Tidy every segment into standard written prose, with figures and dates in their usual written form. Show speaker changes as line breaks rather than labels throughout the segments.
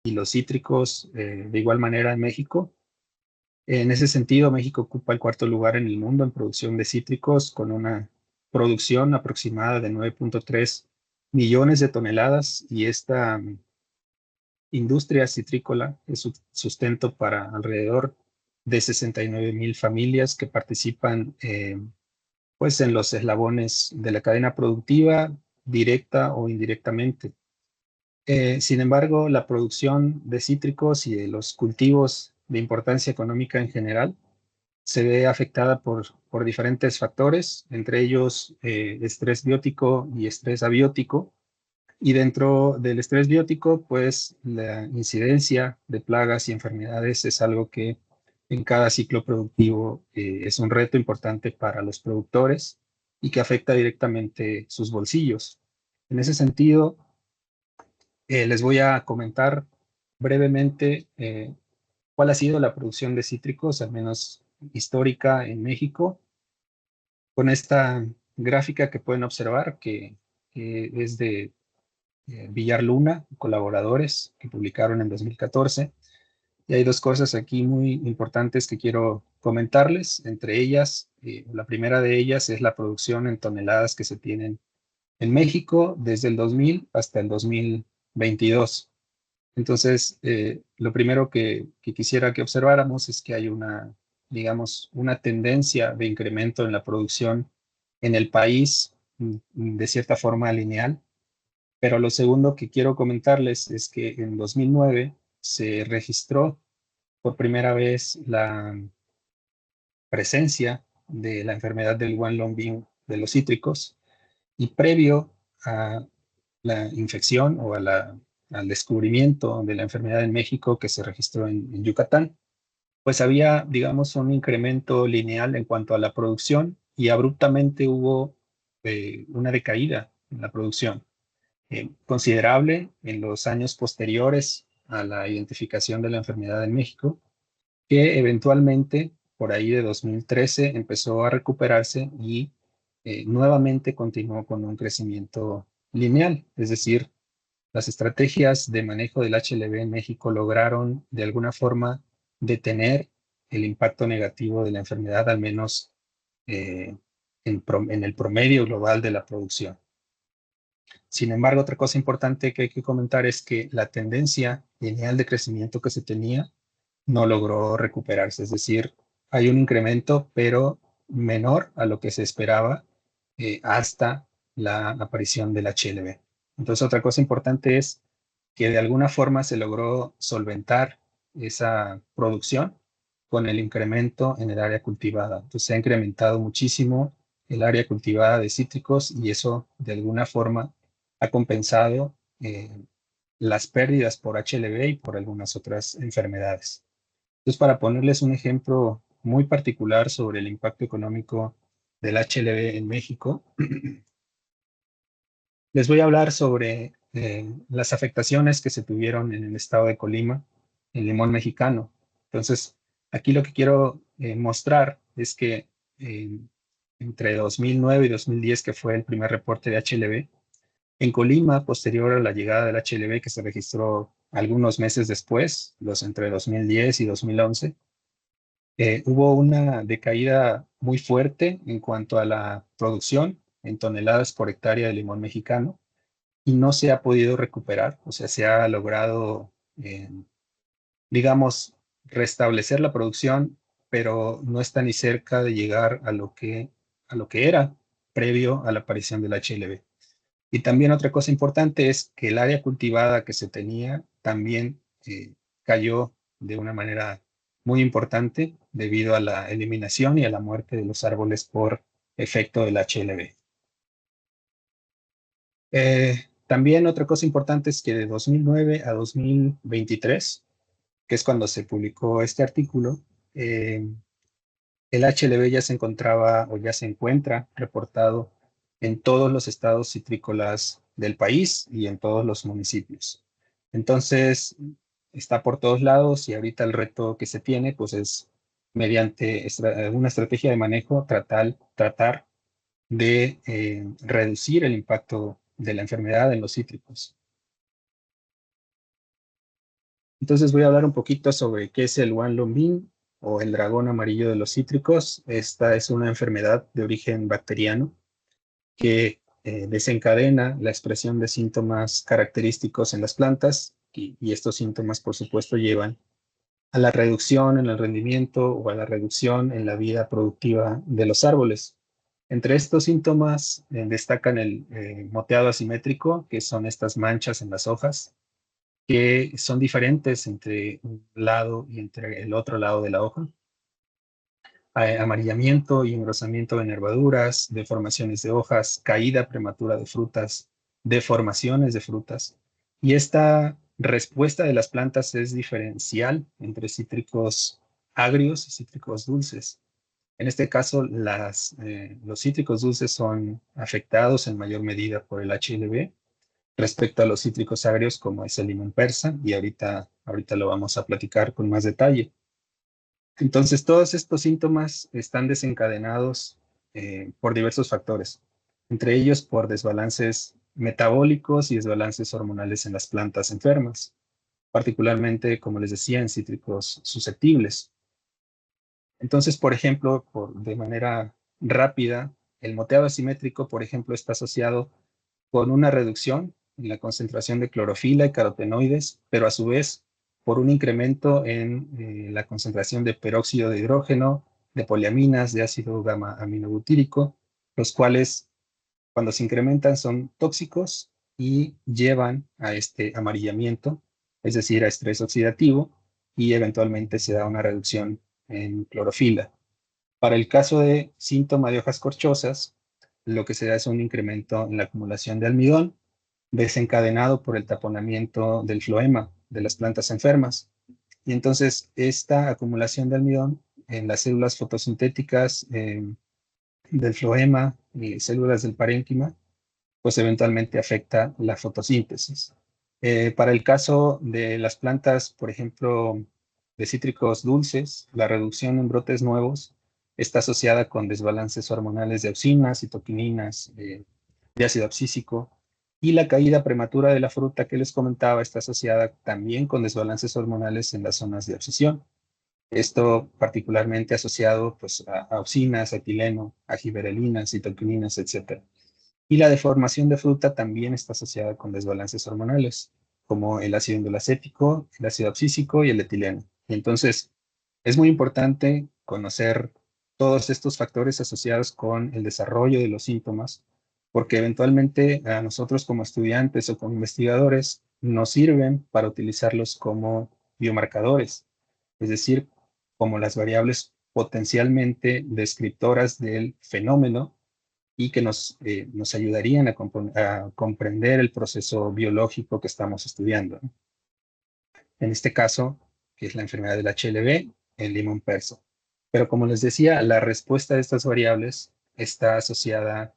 y los cítricos de igual manera en México. En ese sentido, México ocupa el cuarto lugar en el mundo en producción de cítricos, con una producción aproximada de 9.3 millones de toneladas, y esta industria citrícola es sustento para alrededor de 69,000 familias que participan pues en los eslabones de la cadena productiva, directa o indirectamente. Sin embargo, la producción de cítricos y de los cultivos de importancia económica en general se ve afectada por diferentes factores, entre ellos estrés biótico y estrés abiótico. Y dentro del estrés biótico, pues la incidencia de plagas y enfermedades es algo que en cada ciclo productivo es un reto importante para los productores y que afecta directamente sus bolsillos. En ese sentido, les voy a comentar brevemente cuál ha sido la producción de cítricos, al menos histórica, en México, con esta gráfica que pueden observar, que es de Villar Luna, colaboradores que publicaron en 2014. Y hay dos cosas aquí muy importantes que quiero comentarles. Entre ellas, la primera de ellas es la producción en toneladas que se tienen en México desde el 2000 hasta el 2022. Entonces, lo primero que quisiera que observáramos es que hay una, digamos, una tendencia de incremento en la producción en el país, de cierta forma lineal. Pero lo segundo que quiero comentarles es que en 2009 se registró por primera vez la presencia de la enfermedad del One Long Bean de los cítricos, y previo a la infección o al descubrimiento de la enfermedad en México, que se registró en Yucatán, pues había, digamos, un incremento lineal en cuanto a la producción, y abruptamente hubo una decaída en la producción considerable en los años posteriores a la identificación de la enfermedad en México, que eventualmente, por ahí de 2013, empezó a recuperarse y nuevamente continuó con un crecimiento lineal. Es decir, las estrategias de manejo del HLB en México lograron de alguna forma detener el impacto negativo de la enfermedad, al menos eh, en el promedio global de la producción. Sin embargo, otra cosa importante que hay que comentar es que la tendencia lineal de crecimiento que se tenía no logró recuperarse. Es decir, hay un incremento, pero menor a lo que se esperaba hasta la aparición del HLB. Entonces, otra cosa importante es que de alguna forma se logró solventar esa producción con el incremento en el área cultivada. Entonces, se ha incrementado muchísimo el área cultivada de cítricos, y eso de alguna forma ha compensado las pérdidas por HLB y por algunas otras enfermedades. Entonces, para ponerles un ejemplo muy particular sobre el impacto económico del HLB en México, les voy a hablar sobre las afectaciones que se tuvieron en el estado de Colima, en limón mexicano. Entonces, aquí lo que quiero mostrar es que entre 2009 y 2010, que fue el primer reporte de HLB, en Colima, posterior a la llegada del HLB, que se registró algunos meses después, los entre 2010 y 2011, hubo una decaída muy fuerte en cuanto a la producción en toneladas por hectárea de limón mexicano, y no se ha podido recuperar. O sea, se ha logrado, digamos, restablecer la producción, pero no está ni cerca de llegar a lo que era previo a la aparición del HLB. Y también otra cosa importante es que el área cultivada que se tenía también cayó de una manera muy importante debido a la eliminación y a la muerte de los árboles por efecto del HLB. También otra cosa importante es que de 2009 a 2023, que es cuando se publicó este artículo, el HLB ya se encontraba o ya se encuentra reportado en todos los estados citrícolas del país y en todos los municipios. Entonces, está por todos lados, y ahorita el reto que se tiene pues es mediante una estrategia de manejo tratar de reducir el impacto de la enfermedad en los cítricos. Entonces voy a hablar un poquito sobre qué es el Wanlong o el dragón amarillo de los cítricos. Esta es una enfermedad de origen bacteriano que desencadena la expresión de síntomas característicos en las plantas y estos síntomas, por supuesto, llevan a la reducción en el rendimiento o a la reducción en la vida productiva de los árboles. Entre estos síntomas destacan el moteado asimétrico, que son estas manchas en las hojas, que son diferentes entre un lado y entre el otro lado de la hoja. Amarillamiento y engrosamiento de nervaduras, deformaciones de hojas, caída prematura de frutas, deformaciones de frutas. Y esta respuesta de las plantas es diferencial entre cítricos agrios y cítricos dulces. En este caso, los cítricos dulces son afectados en mayor medida por el HLB respecto a los cítricos agrios como es el limón persa, y ahorita lo vamos a platicar con más detalle. Entonces, todos estos síntomas están desencadenados por diversos factores, entre ellos por desbalances metabólicos y desbalances hormonales en las plantas enfermas, particularmente, como les decía, en cítricos susceptibles. Entonces, por ejemplo, de manera rápida, el moteado asimétrico, por ejemplo, está asociado con una reducción en la concentración de clorofila y carotenoides, pero a su vez por un incremento en la concentración de peróxido de hidrógeno, de poliaminas, de ácido gamma aminobutírico, los cuales cuando se incrementan son tóxicos y llevan a este amarillamiento, es decir, a estrés oxidativo, y eventualmente se da una reducción en clorofila. Para el caso de síntoma de hojas corchosas, lo que se da es un incremento en la acumulación de almidón, desencadenado por el taponamiento del floema de las plantas enfermas. Y entonces esta acumulación de almidón en las células fotosintéticas del floema y células del parénquima, pues eventualmente afecta la fotosíntesis. Para el caso de las plantas, por ejemplo, de cítricos dulces, la reducción en brotes nuevos está asociada con desbalances hormonales de auxinas, citoquininas, de ácido abscísico, y la caída prematura de la fruta que les comentaba está asociada también con desbalances hormonales en las zonas de abscisión. Esto particularmente asociado pues, a auxinas, a etileno, a giberelinas, citoquininas, etc. Y la deformación de fruta también está asociada con desbalances hormonales, como el ácido indolacético, el ácido abscísico y el etileno. Y entonces, es muy importante conocer todos estos factores asociados con el desarrollo de los síntomas, porque eventualmente a nosotros como estudiantes o como investigadores nos sirven para utilizarlos como biomarcadores, es decir, como las variables potencialmente descriptoras del fenómeno y que nos ayudarían a comprender el proceso biológico que estamos estudiando, ¿no? En este caso, que es la enfermedad del HLB, el limón persa. Pero como les decía, la respuesta de estas variables está asociada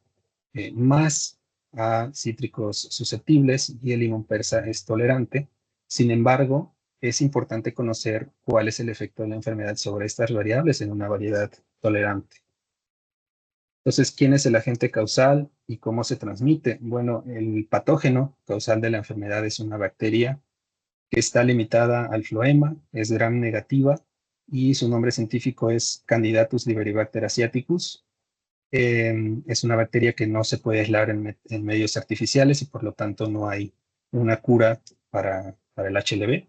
más a cítricos susceptibles y el limón persa es tolerante. Sin embargo, es importante conocer cuál es el efecto de la enfermedad sobre estas variables en una variedad tolerante. Entonces, ¿quién es el agente causal y cómo se transmite? Bueno, el patógeno causal de la enfermedad es una bacteria que está limitada al floema, es gram negativa y su nombre científico es Candidatus liberibacter asiaticus. Es una bacteria que no se puede aislar en medios artificiales y por lo tanto no hay una cura para el HLB.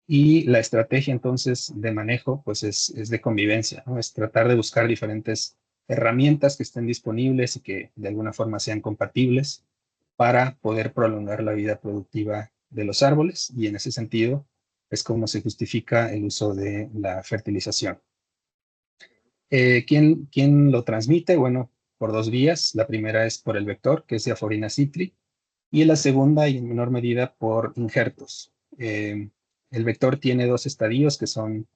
Y la estrategia entonces de manejo pues es de convivencia, ¿no? Es tratar de buscar diferentes herramientas que estén disponibles y que de alguna forma sean compatibles para poder prolongar la vida productiva de los árboles, y en ese sentido es como se justifica el uso de la fertilización. ¿Quién lo transmite? Bueno, por dos vías. La primera es por el vector, que es Diaforina citri, y la segunda, y en menor medida, por injertos. El vector tiene dos estadios que son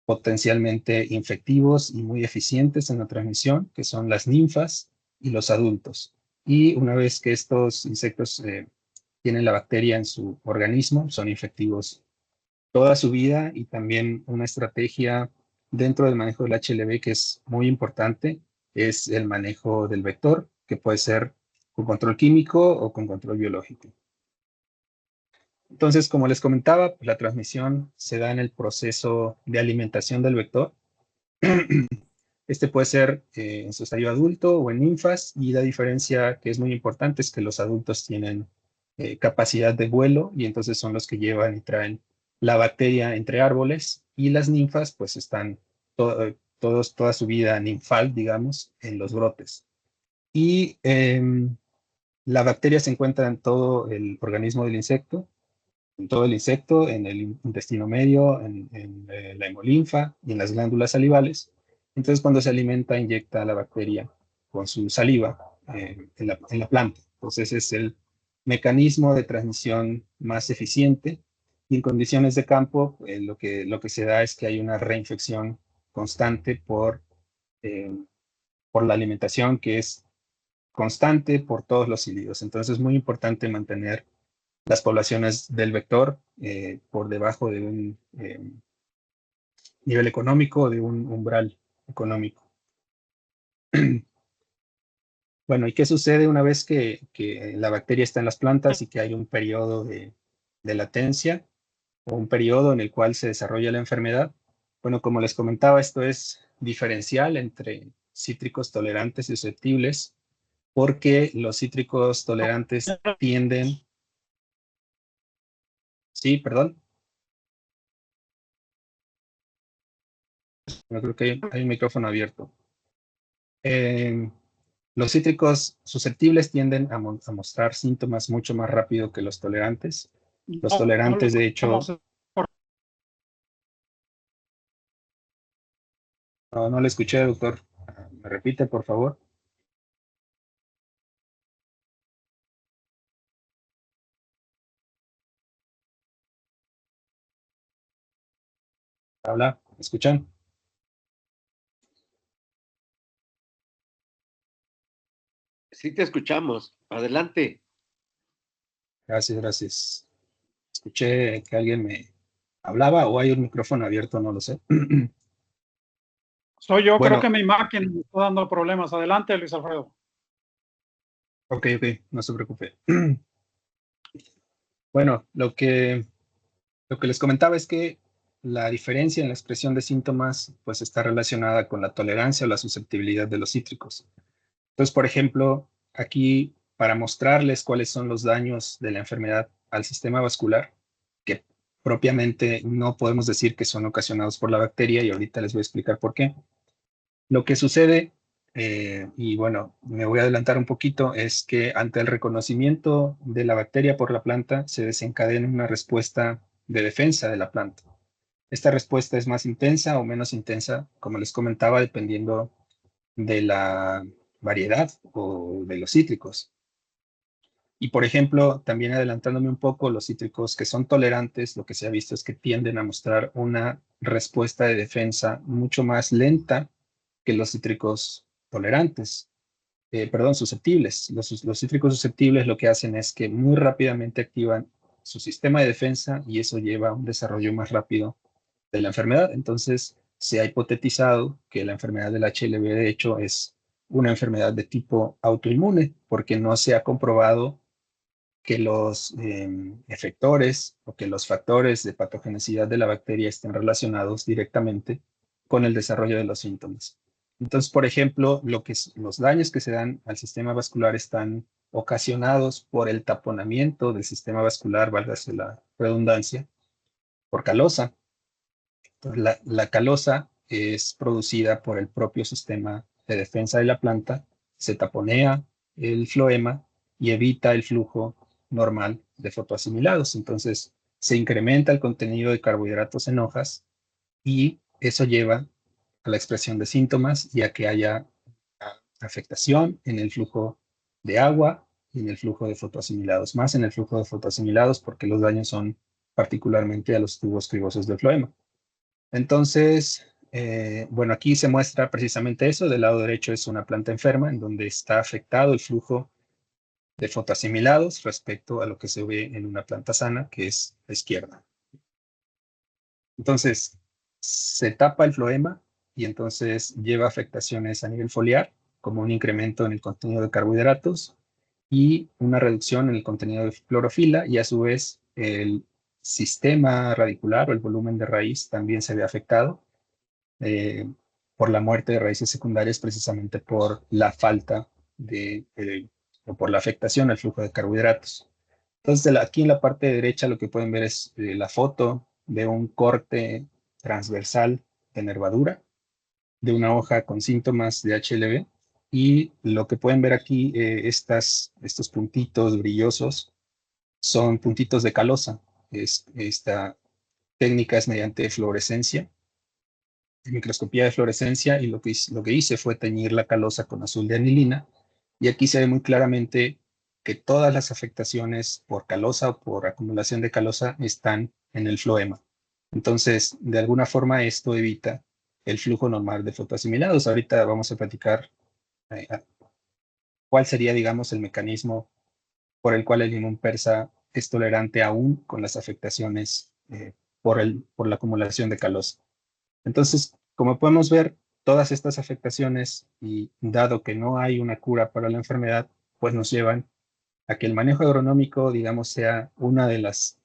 potencialmente infectivos y muy eficientes en la transmisión, que son las ninfas y los adultos. Y una vez que estos insectos tienen la bacteria en su organismo, son infectivos toda su vida. Y también una estrategia dentro del manejo del HLB que es muy importante es el manejo del vector, que puede ser con control químico o con control biológico. Entonces, como les comentaba, pues, la transmisión se da en el proceso de alimentación del vector. Este puede ser en su estadio adulto o en ninfas, y la diferencia que es muy importante es que los adultos tienen capacidad de vuelo, y entonces son los que llevan y traen la bacteria entre árboles, y las ninfas pues están toda su vida ninfal, digamos, en los brotes. Y la bacteria se encuentra en todo el organismo del insecto, en todo el insecto, en el intestino medio, en la hemolinfa y en las glándulas salivales. Entonces, cuando se alimenta, inyecta la bacteria con su saliva en la planta. Entonces, es el mecanismo de transmisión más eficiente. Y en condiciones de campo, lo que se da es que hay una reinfección constante eh, por la alimentación, que es constante por todos los cilios. Entonces, es muy importante mantener las poblaciones del vector por debajo de un nivel económico, de un umbral económico. Bueno, ¿y qué sucede una vez que la bacteria está en las plantas y que hay un periodo de latencia o un periodo en el cual se desarrolla la enfermedad? Bueno, como les comentaba, esto es diferencial entre cítricos tolerantes y susceptibles, porque los cítricos tolerantes tienden... Sí, perdón, yo creo que hay un micrófono abierto. Eh, los cítricos susceptibles tienden a mostrar síntomas mucho más rápido que los tolerantes. Los
No, no lo
tolerantes, de hecho,
escuchamos.
no le escuché, doctor. ¿Me repite, por favor? Habla, ¿me escuchan?
Sí te escuchamos. Adelante.
Gracias, gracias. Escuché que alguien me hablaba, o hay un micrófono abierto, no lo sé.
Soy yo, creo que
Bueno,
mi máquina me está dando problemas. Adelante, Luis Alfredo.
ok, no se preocupe. Bueno, lo que les comentaba es que la diferencia en la expresión de síntomas pues está relacionada con la tolerancia o la susceptibilidad de los cítricos. Entonces, por ejemplo, aquí para mostrarles cuáles son los daños de la enfermedad al sistema vascular, que propiamente no podemos decir que son ocasionados por la bacteria, y ahorita les voy a explicar por qué. Lo que sucede, y bueno, me voy a adelantar un poquito, es que ante el reconocimiento de la bacteria por la planta, se desencadena una respuesta de defensa de la planta. Esta respuesta es más intensa o menos intensa, como les comentaba, dependiendo de la variedad o de los cítricos. Y por ejemplo, también adelantándome un poco, los cítricos que son tolerantes, lo que se ha visto es que tienden a mostrar una respuesta de defensa mucho más lenta que los cítricos tolerantes, perdón, susceptibles. Los cítricos susceptibles lo que hacen es que muy rápidamente activan su sistema de defensa, y eso lleva a un desarrollo más rápido de la enfermedad. Entonces, se ha hipotetizado que la enfermedad del HLV, de hecho, es una enfermedad de tipo autoinmune, porque no se ha comprobado que los efectores o que los factores de patogenicidad de la bacteria estén relacionados directamente con el desarrollo de los síntomas. Entonces, por ejemplo, los daños que se dan al sistema vascular están ocasionados por el taponamiento del sistema vascular, válgase la redundancia, por calosa. Entonces, la calosa es producida por el propio sistema de defensa de la planta, se taponea el floema y evita el flujo normal de fotoasimilados. Entonces, se incrementa el contenido de carbohidratos en hojas, y eso lleva a la expresión de síntomas y a que haya afectación en el flujo de agua y en el flujo de fotoasimilados, más en el flujo de fotoasimilados porque los daños son particularmente a los tubos cribosos del floema. Entonces, bueno, aquí se muestra precisamente eso. Del lado derecho es una planta enferma en donde está afectado el flujo de fotoasimilados respecto a lo que se ve en una planta sana, que es la izquierda. Entonces, se tapa el floema y entonces lleva afectaciones a nivel foliar, como un incremento en el contenido de carbohidratos y una reducción en el contenido de clorofila, y a su vez el sistema radicular o el volumen de raíz también se ve afectado por la muerte de raíces secundarias, precisamente por la falta o por la afectación al flujo de carbohidratos. Entonces, aquí en la parte derecha lo que pueden ver es la foto de un corte transversal de nervadura de una hoja con síntomas de HLB. Y lo que pueden ver aquí, estos puntitos brillosos, son puntitos de calosa. Esta técnica es mediante fluorescencia, microscopía de fluorescencia, y lo que hice fue teñir la calosa con azul de anilina. Y aquí se ve muy claramente que todas las afectaciones por calosa o por acumulación de calosa están en el floema. Entonces, de alguna forma esto evita el flujo normal de fotoasimilados. Ahorita vamos a platicar cuál sería, digamos, el mecanismo por el cual el limón persa es tolerante aún con las afectaciones por la acumulación de calosa. Entonces, como podemos ver, todas estas afectaciones, y dado que no hay una cura para la enfermedad, pues nos llevan a que el manejo agronómico, digamos, sea una de las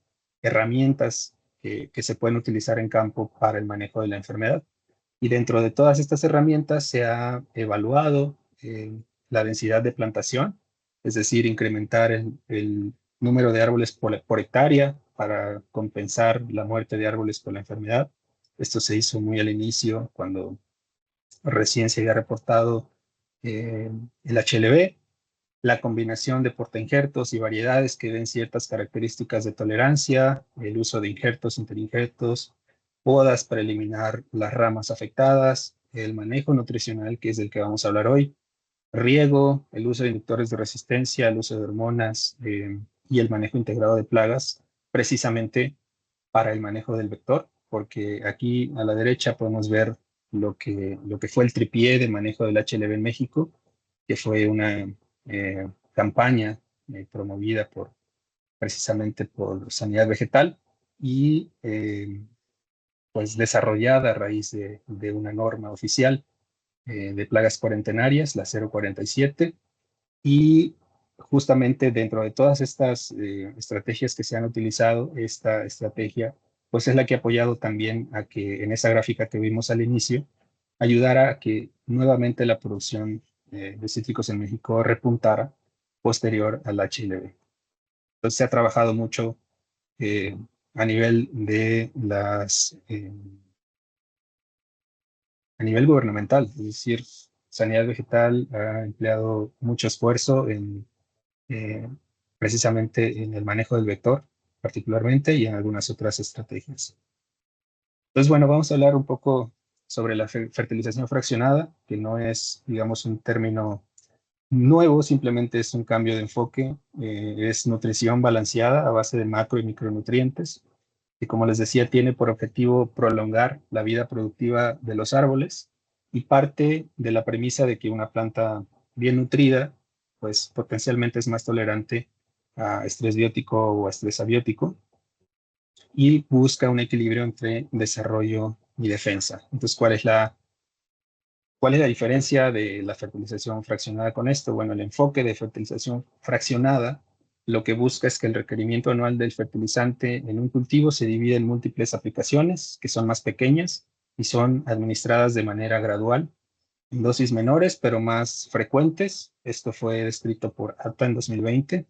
herramientas que se pueden utilizar en campo para el manejo de la enfermedad. Y dentro de todas estas herramientas se ha evaluado la densidad de plantación, es decir, incrementar el número de árboles por hectárea para compensar la muerte de árboles por la enfermedad. Esto se hizo muy al inicio, cuando recién se había reportado el HLB, la combinación de portainjertos y variedades que den ciertas características de tolerancia, el uso de injertos, interinjertos, podas para eliminar las ramas afectadas, el manejo nutricional, que es del que vamos a hablar hoy, riego, el uso de inductores de resistencia, el uso de hormonas y el manejo integrado de plagas, precisamente para el manejo del vector, porque aquí a la derecha podemos ver lo que fue el tripié de manejo del HLB en México, que fue una campaña promovida precisamente por Sanidad Vegetal y pues desarrollada a raíz de una norma oficial de plagas cuarentenarias, la 047, y justamente dentro de todas estas estrategias que se han utilizado, esta estrategia pues es la que ha apoyado también a que en esa gráfica que vimos al inicio, ayudara a que nuevamente la producción de cítricos en México repuntara posterior al HLB. Entonces se ha trabajado mucho a nivel de a nivel gubernamental, es decir, Sanidad Vegetal ha empleado mucho esfuerzo precisamente en el manejo del vector, particularmente, y en algunas otras estrategias. Entonces, bueno, vamos a hablar un poco sobre la fertilización fraccionada, que no es, digamos, un término nuevo, simplemente es un cambio de enfoque, es nutrición balanceada a base de macro y micronutrientes, que como les decía, tiene por objetivo prolongar la vida productiva de los árboles y parte de la premisa de que una planta bien nutrida, pues potencialmente es más tolerante a estrés biótico o a estrés abiótico y busca un equilibrio entre desarrollo y defensa. Entonces, ¿cuál es la diferencia de la fertilización fraccionada con esto? Bueno, el enfoque de fertilización fraccionada lo que busca es que el requerimiento anual del fertilizante en un cultivo se divide en múltiples aplicaciones que son más pequeñas y son administradas de manera gradual, en dosis menores pero más frecuentes. Esto fue descrito por ATA en 2020.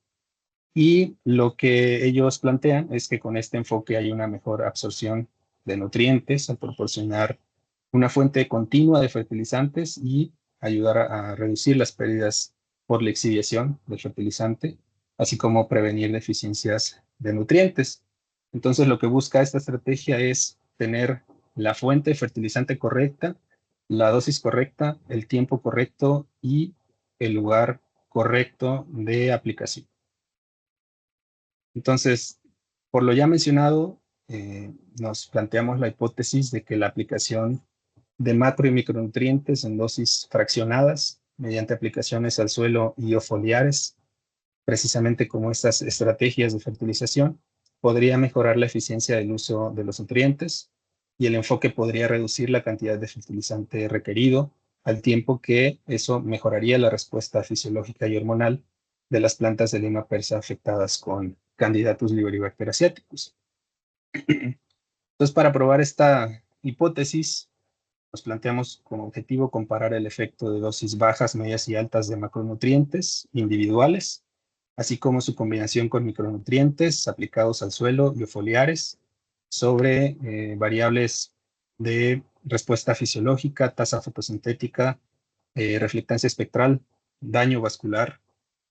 Y lo que ellos plantean es que con este enfoque hay una mejor absorción de nutrientes al proporcionar una fuente continua de fertilizantes y ayudar a reducir las pérdidas por lixiviación del fertilizante, así como prevenir deficiencias de nutrientes. Entonces, lo que busca esta estrategia es tener la fuente de fertilizante correcta, la dosis correcta, el tiempo correcto y el lugar correcto de aplicación. Entonces, por lo ya mencionado, nos planteamos la hipótesis de que la aplicación de macro y micronutrientes en dosis fraccionadas mediante aplicaciones al suelo y o foliares, precisamente como estas estrategias de fertilización, podría mejorar la eficiencia del uso de los nutrientes y el enfoque podría reducir la cantidad de fertilizante requerido, al tiempo que eso mejoraría la respuesta fisiológica y hormonal de las plantas de lima persa afectadas con Candidatus Liberibacter asiaticus. Entonces, para probar esta hipótesis, nos planteamos como objetivo comparar el efecto de dosis bajas, medias y altas de macronutrientes individuales, así como su combinación con micronutrientes aplicados al suelo y foliares sobre variables de respuesta fisiológica, tasa fotosintética, reflectancia espectral, daño vascular,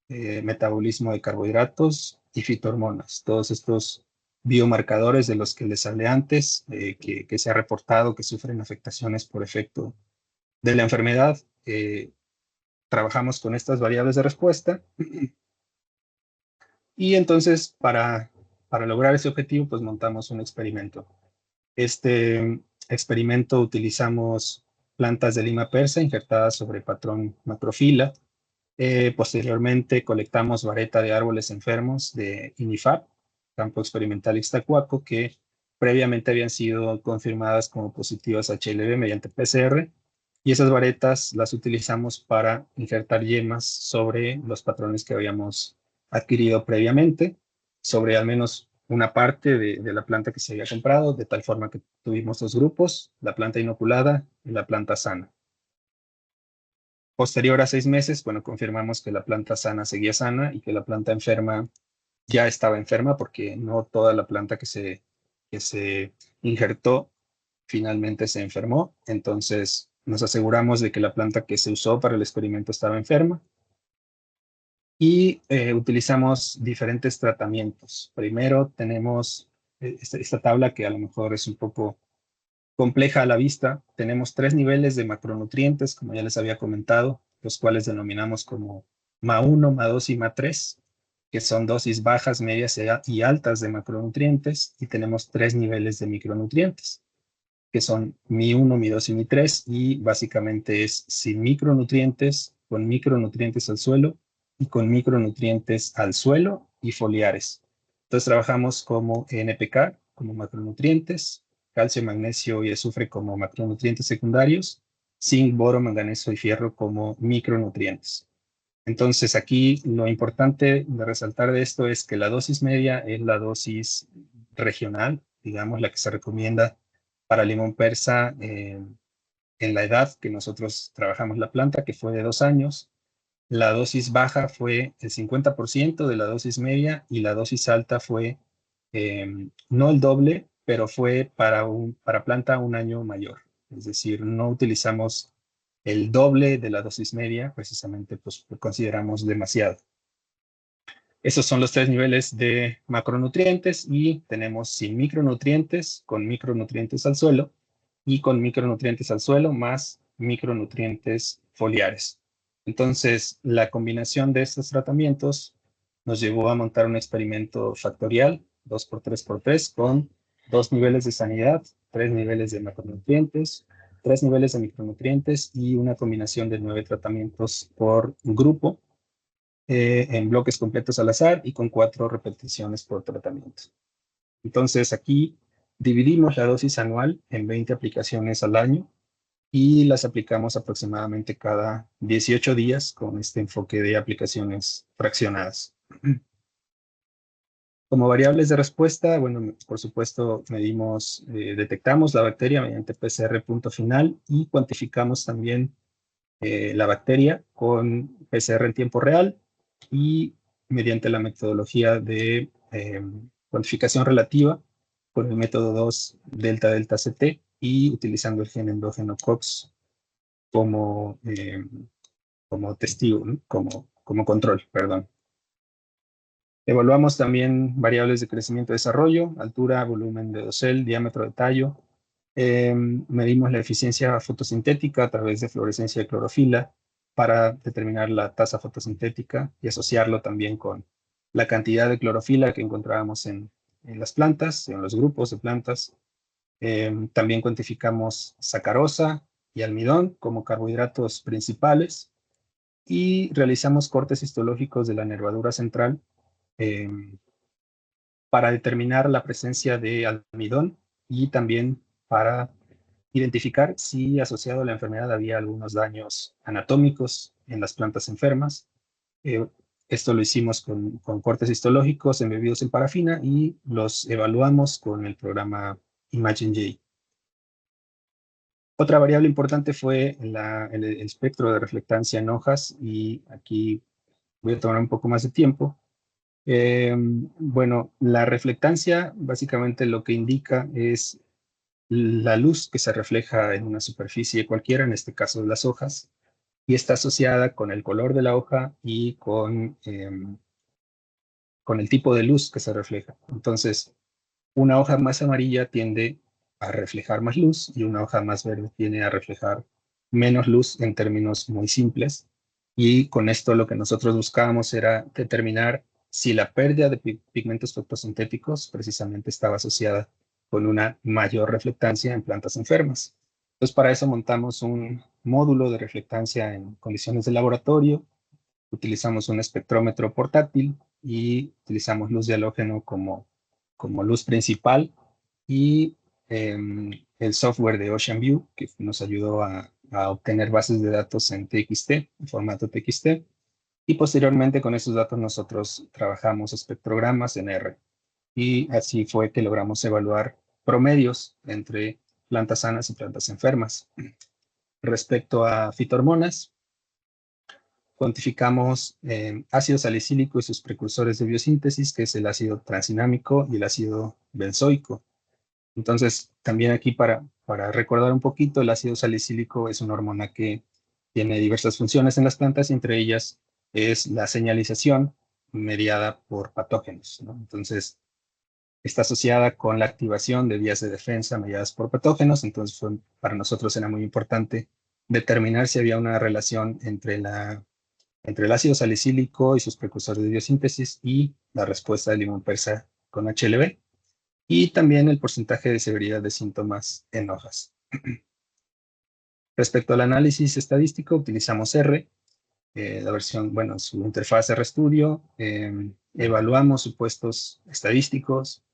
metabolismo de carbohidratos y fitohormonas. Todos estos biomarcadores de los que les hablé antes, que se ha reportado que sufren afectaciones por efecto de la enfermedad. Trabajamos con estas variables de respuesta y entonces para lograr ese objetivo pues montamos un experimento. Este experimento utilizamos plantas de lima persa injertadas sobre patrón macrofila. Posteriormente colectamos vareta de árboles enfermos de INIFAP, campo experimental Ixtacuaco, que previamente habían sido confirmadas como positivas a HLV mediante PCR, y esas varetas las utilizamos para injertar yemas sobre los patrones que habíamos adquirido previamente, sobre al menos una parte de la planta que se había comprado, de tal forma que tuvimos dos grupos, la planta inoculada y la planta sana. Posterior a 6 meses, bueno, confirmamos que la planta sana seguía sana y que la planta enferma ya estaba enferma porque no toda la planta que se injertó finalmente se enfermó. Entonces nos aseguramos de que la planta que se usó para el experimento estaba enferma y utilizamos diferentes tratamientos. Primero tenemos esta tabla que a lo mejor es un poco compleja a la vista. Tenemos 3 niveles de macronutrientes, como ya les había comentado, los cuales denominamos como MA1, MA2 y MA3, que son dosis bajas, medias y altas de macronutrientes, y tenemos 3 niveles de micronutrientes, que son Mi1, Mi2 y Mi3, y básicamente es sin micronutrientes, con micronutrientes al suelo y con micronutrientes al suelo y foliares. Entonces trabajamos como NPK, como macronutrientes, calcio, magnesio y azufre como macronutrientes secundarios, zinc, boro, manganeso y fierro como micronutrientes. Entonces aquí lo importante de resaltar de esto es que la dosis media es la dosis regional, digamos, la que se recomienda para limón persa en la edad que nosotros trabajamos la planta, que fue de 2 años. La dosis baja fue el 50% de la dosis media y la dosis alta fue no el doble, pero fue para planta un año mayor. Es decir, no utilizamos el doble de la dosis media, precisamente pues lo consideramos demasiado. Esos son los 3 niveles de macronutrientes y tenemos sin micronutrientes, con micronutrientes al suelo y con micronutrientes al suelo más micronutrientes foliares. Entonces, la combinación de estos tratamientos nos llevó a montar un experimento factorial 2x3x3 con 2 niveles de sanidad, 3 niveles de macronutrientes, 3 niveles de micronutrientes y una combinación de 9 tratamientos por grupo en bloques completos al azar y con 4 repeticiones por tratamiento. Entonces aquí dividimos la dosis anual en 20 aplicaciones al año y las aplicamos aproximadamente cada 18 días con este enfoque de aplicaciones fraccionadas. Como variables de respuesta, bueno, por supuesto, detectamos la bacteria mediante PCR punto final y cuantificamos también la bacteria con PCR en tiempo real y mediante la metodología de cuantificación relativa con el método 2 delta-delta-CT y utilizando el gen endógeno COX como testigo, ¿no? como control, perdón. Evaluamos también variables de crecimiento y desarrollo, altura, volumen de dosel, diámetro de tallo. Medimos la eficiencia fotosintética a través de fluorescencia de clorofila para determinar la tasa fotosintética y asociarlo también con la cantidad de clorofila que encontrábamos en las plantas, en los grupos de plantas. También cuantificamos sacarosa y almidón como carbohidratos principales y realizamos cortes histológicos de la nervadura central para determinar la presencia de almidón y también para identificar si asociado a la enfermedad había algunos daños anatómicos en las plantas enfermas. Esto lo hicimos con cortes histológicos embebidos en parafina y los evaluamos con el programa ImageNJ. Otra variable importante fue el espectro de reflectancia en hojas, y aquí voy a tomar un poco más de tiempo. Bueno, la reflectancia básicamente lo que indica es la luz que se refleja en una superficie cualquiera, en este caso de las hojas, y está asociada con el color de la hoja y con el tipo de luz que se refleja. Entonces, una hoja más amarilla tiende a reflejar más luz y una hoja más verde tiende a reflejar menos luz en términos muy simples. Y con esto lo que nosotros buscábamos era determinar si la pérdida de pigmentos fotosintéticos precisamente estaba asociada con una mayor reflectancia en plantas enfermas. Entonces, para eso montamos un módulo de reflectancia en condiciones de laboratorio. Utilizamos un espectrómetro portátil y utilizamos luz de halógeno como luz principal, y el software de Ocean View, que nos ayudó a obtener bases de datos en TXT, en formato TXT, y posteriormente con esos datos nosotros trabajamos espectrogramas en R. Y así fue que logramos evaluar promedios entre plantas sanas y plantas enfermas. Respecto a fitohormonas, cuantificamos ácido salicílico y sus precursores de biosíntesis, que es el ácido transinámico y el ácido benzoico. Entonces, también aquí para recordar un poquito, el ácido salicílico es una hormona que tiene diversas funciones en las plantas, y entre ellas es la señalización mediada por patógenos, ¿no? Entonces, está asociada con la activación de vías de defensa mediadas por patógenos. Entonces, para nosotros era muy importante determinar si había una relación entre el ácido salicílico y sus precursores de biosíntesis y la respuesta del limón persa con HLB, y también el porcentaje de severidad de síntomas en hojas. Respecto al análisis estadístico, utilizamos R, la versión, bueno, su interfaz RStudio. Evaluamos supuestos estadísticos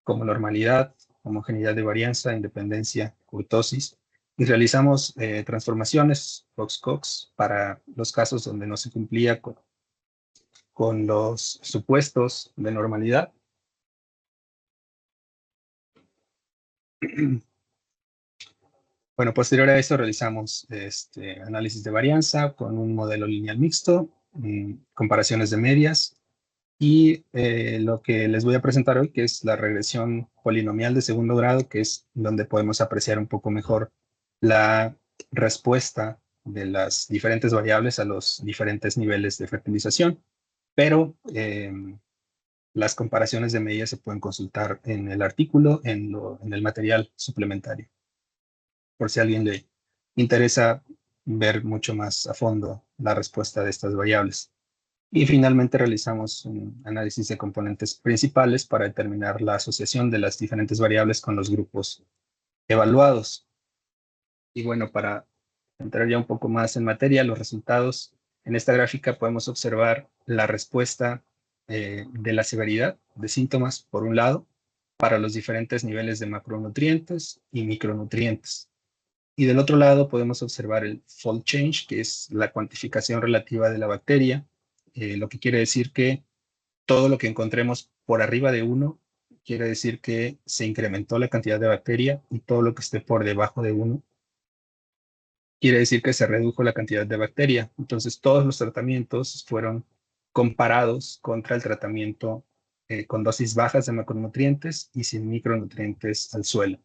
como normalidad, homogeneidad de varianza, independencia, kurtosis, y realizamos transformaciones Fox-Cox para los casos donde no se cumplía con los supuestos de normalidad. Bueno, posterior a eso realizamos análisis de varianza con un modelo lineal mixto, comparaciones de medias, y lo que les voy a presentar hoy, que es la regresión polinomial de segundo grado, que es donde podemos apreciar un poco mejor la respuesta de las diferentes variables a los diferentes niveles de fertilización. Pero las comparaciones de medias se pueden consultar en el artículo, en el material suplementario, por si a alguien le interesa ver mucho más a fondo la respuesta de estas variables. Y finalmente realizamos un análisis de componentes principales para determinar la asociación de las diferentes variables con los grupos evaluados. Y bueno, para entrar ya un poco más en materia, los resultados en esta gráfica podemos observar la respuesta de la severidad de síntomas, por un lado, para los diferentes niveles de macronutrientes y micronutrientes. Y del otro lado podemos observar el fold change, que es la cuantificación relativa de la bacteria, lo que quiere decir que todo lo que encontremos por arriba de 1 quiere decir que se incrementó la cantidad de bacteria, y todo lo que esté por debajo de 1 quiere decir que se redujo la cantidad de bacteria. Entonces, todos los tratamientos fueron comparados contra el tratamiento con dosis bajas de macronutrientes y sin micronutrientes al suelo.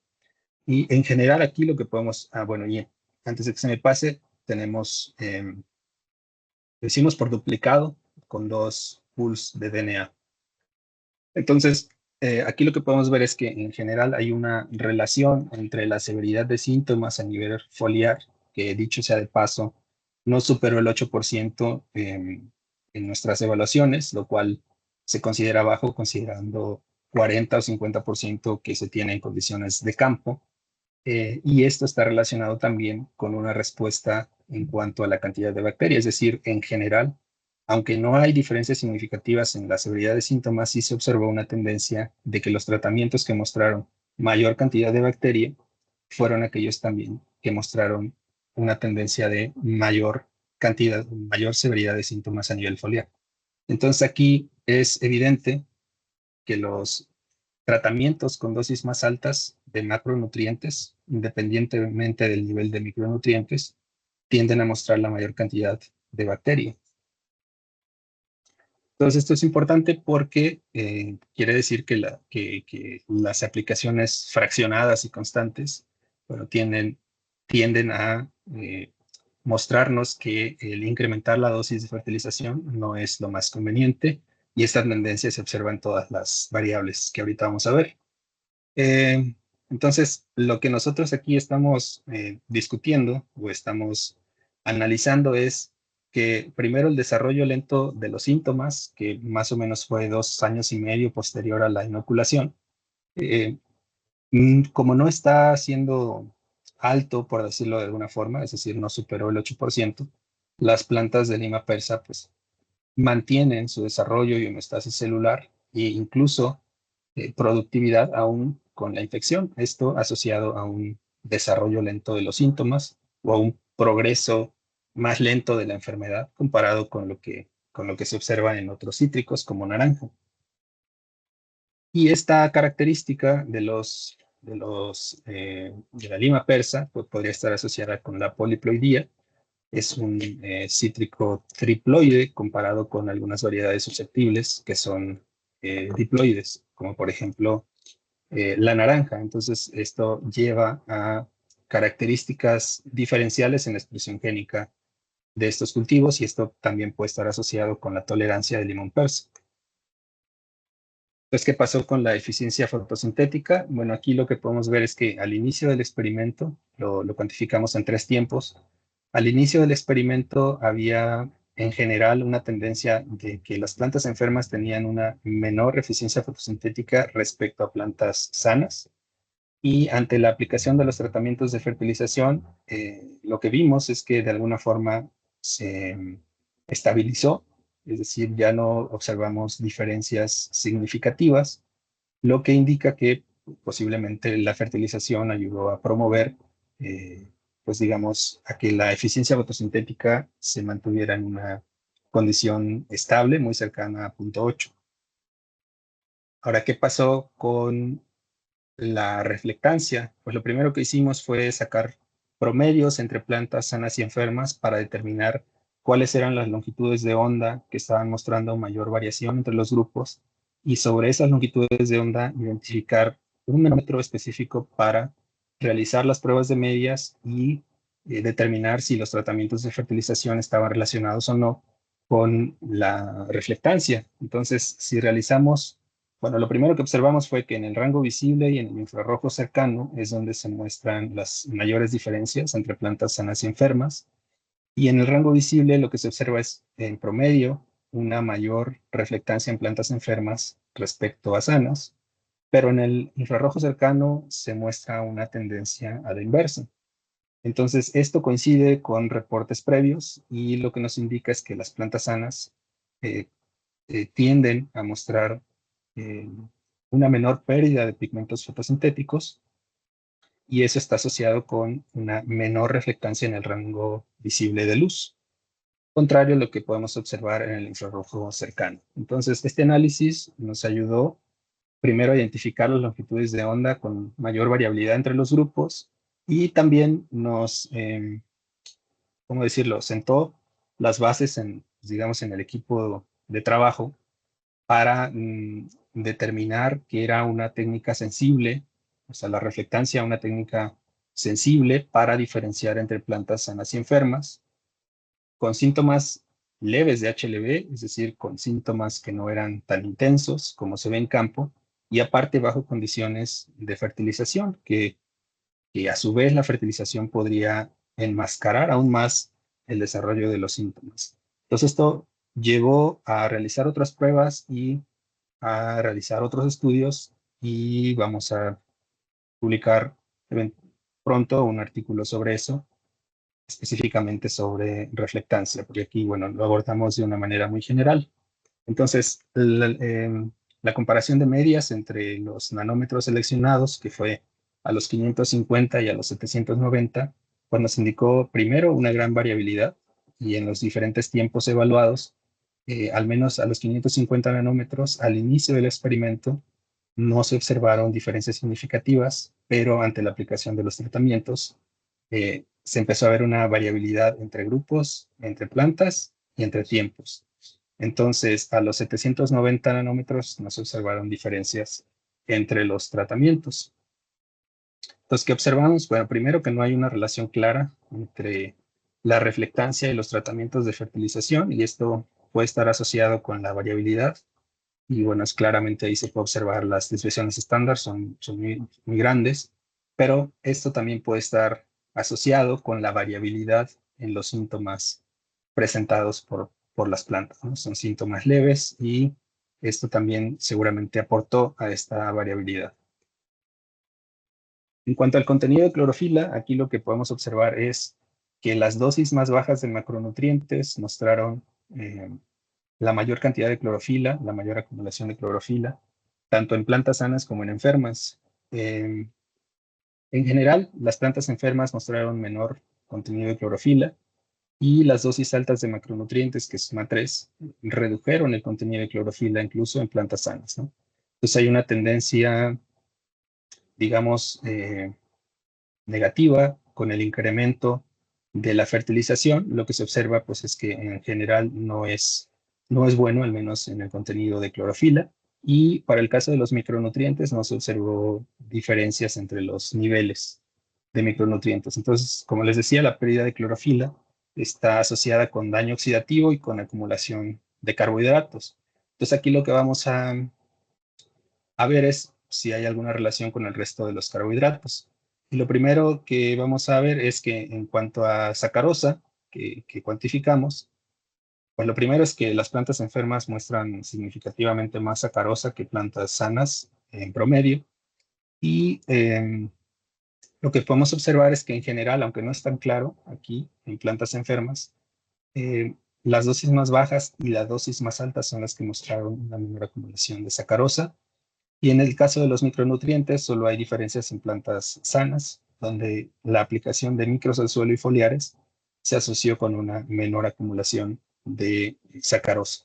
Y en general aquí lo que podemos, bueno, y antes de que se me pase, tenemos, lo hicimos por duplicado con 2 pools de DNA. Entonces, aquí lo que podemos ver es que en general hay una relación entre la severidad de síntomas a nivel foliar, que dicho sea de paso, no superó el 8% en nuestras evaluaciones, lo cual se considera bajo considerando 40 o 50% que se tiene en condiciones de campo. Y esto está relacionado también con una respuesta en cuanto a la cantidad de bacterias, es decir, en general, aunque no hay diferencias significativas en la severidad de síntomas, sí se observó una tendencia de que los tratamientos que mostraron mayor cantidad de bacteria fueron aquellos también que mostraron una tendencia de mayor cantidad, mayor severidad de síntomas a nivel foliar. Entonces aquí es evidente que los tratamientos con dosis más altas de macronutrientes, independientemente del nivel de micronutrientes, tienden a mostrar la mayor cantidad de bacteria. Entonces esto es importante porque quiere decir que, que las aplicaciones fraccionadas y constantes, bueno, tienden a mostrarnos que el incrementar la dosis de fertilización no es lo más conveniente, y esta tendencia se observa en todas las variables que ahorita vamos a ver. Entonces, lo que nosotros aquí estamos discutiendo o estamos analizando es que primero el desarrollo lento de los síntomas, que más o menos fue 2 años y medio posterior a la inoculación, eh, como no está siendo alto, por decirlo de alguna forma, es decir, no superó el 8%, las plantas de lima persa pues mantienen su desarrollo y homeostasis celular e incluso productividad aún con la infección. Esto asociado a un desarrollo lento de los síntomas o a un progreso más lento de la enfermedad comparado con lo que se observa en otros cítricos como naranja. Y esta característica de la lima persa pues, podría estar asociada con la poliploidía. Es un cítrico triploide comparado con algunas variedades susceptibles que son diploides, como por ejemplo la naranja. Entonces, esto lleva a características diferenciales en la expresión génica de estos cultivos, y esto también puede estar asociado con la tolerancia del limón persa. Entonces, ¿qué pasó con la eficiencia fotosintética? Bueno, aquí lo que podemos ver es que al inicio del experimento, lo cuantificamos en 3 tiempos. Al inicio del experimento había en general una tendencia de que las plantas enfermas tenían una menor eficiencia fotosintética respecto a plantas sanas. Y ante la aplicación de los tratamientos de fertilización, lo que vimos es que de alguna forma se estabilizó, es decir, ya no observamos diferencias significativas, lo que indica que posiblemente la fertilización ayudó a promover, pues digamos, a que la eficiencia fotosintética se mantuviera en una condición estable, muy cercana a 0.8. Ahora, ¿qué pasó con la reflectancia? Pues lo primero que hicimos fue sacar promedios entre plantas sanas y enfermas para determinar cuáles eran las longitudes de onda que estaban mostrando mayor variación entre los grupos, y sobre esas longitudes de onda identificar un nanómetro específico para realizar las pruebas de medias y determinar si los tratamientos de fertilización estaban relacionados o no con la reflectancia. Entonces, si realizamos, bueno, lo primero que observamos fue que en el rango visible y en el infrarrojo cercano es donde se muestran las mayores diferencias entre plantas sanas y enfermas. Y en el rango visible lo que se observa es, en promedio, una mayor reflectancia en plantas enfermas respecto a sanas, pero en el infrarrojo cercano se muestra una tendencia a la inversa. Entonces, esto coincide con reportes previos, y lo que nos indica es que las plantas sanas eh, tienden a mostrar eh, una menor pérdida de pigmentos fotosintéticos, y eso está asociado con una menor reflectancia en el rango visible de luz, contrario a lo que podemos observar en el infrarrojo cercano. Entonces, este análisis nos ayudó primero a identificar las longitudes de onda con mayor variabilidad entre los grupos, y también nos, ¿cómo decirlo?, sentó las bases en, digamos, en el equipo de trabajo para determinar que era una técnica sensible, o sea, la reflectancia, una técnica sensible para diferenciar entre plantas sanas y enfermas, con síntomas leves de HLB, es decir, con síntomas que no eran tan intensos como se ve en campo, y aparte bajo condiciones de fertilización, que a su vez la fertilización podría enmascarar aún más el desarrollo de los síntomas. Entonces esto llevó a realizar otras pruebas y a realizar otros estudios, y vamos a publicar pronto un artículo sobre eso, específicamente sobre reflectancia, porque aquí, bueno, lo abordamos de una manera muy general. Entonces, la comparación de medias entre los nanómetros seleccionados, que fue a los 550 y a los 790, pues nos indicó primero una gran variabilidad, y en los diferentes tiempos evaluados al menos a los 550 nanómetros, al inicio del experimento, no se observaron diferencias significativas, pero ante la aplicación de los tratamientos, se empezó a ver una variabilidad entre grupos, entre plantas y entre tiempos. Entonces, a los 790 nanómetros no se observaron diferencias entre los tratamientos. Entonces, ¿qué observamos? Bueno, primero que no hay una relación clara entre la reflectancia y los tratamientos de fertilización, y esto puede estar asociado con la variabilidad. Y bueno, claramente ahí se puede observar las desviaciones estándar, son muy grandes, pero esto también puede estar asociado con la variabilidad en los síntomas presentados por las plantas, ¿no? Son síntomas leves y esto también seguramente aportó a esta variabilidad. En cuanto al contenido de clorofila, aquí lo que podemos observar es que las dosis más bajas de macronutrientes mostraron la mayor cantidad de clorofila, la mayor acumulación de clorofila, tanto en plantas sanas como en enfermas. En general, las plantas enfermas mostraron menor contenido de clorofila y las dosis altas de macronutrientes, que es MA3, redujeron el contenido de clorofila incluso en plantas sanas, ¿no? Entonces hay una tendencia, digamos, negativa con el incremento de la fertilización. Lo que se observa pues es que en general no es bueno, al menos en el contenido de clorofila. Y para el caso de los micronutrientes no se observó diferencias entre los niveles de micronutrientes. Entonces, como les decía, la pérdida de clorofila está asociada con daño oxidativo y con acumulación de carbohidratos. Entonces aquí lo que vamos a ver es si hay alguna relación con el resto de los carbohidratos. Y lo primero que vamos a ver es que en cuanto a sacarosa, que cuantificamos, pues lo primero es que las plantas enfermas muestran significativamente más sacarosa que plantas sanas en promedio. Y lo que podemos observar es que en general, aunque no es tan claro aquí en plantas enfermas, las dosis más bajas y las dosis más altas son las que mostraron una menor acumulación de sacarosa. Y en el caso de los micronutrientes, solo hay diferencias en plantas sanas, donde la aplicación de micros al suelo y foliares se asoció con una menor acumulación de sacarosa.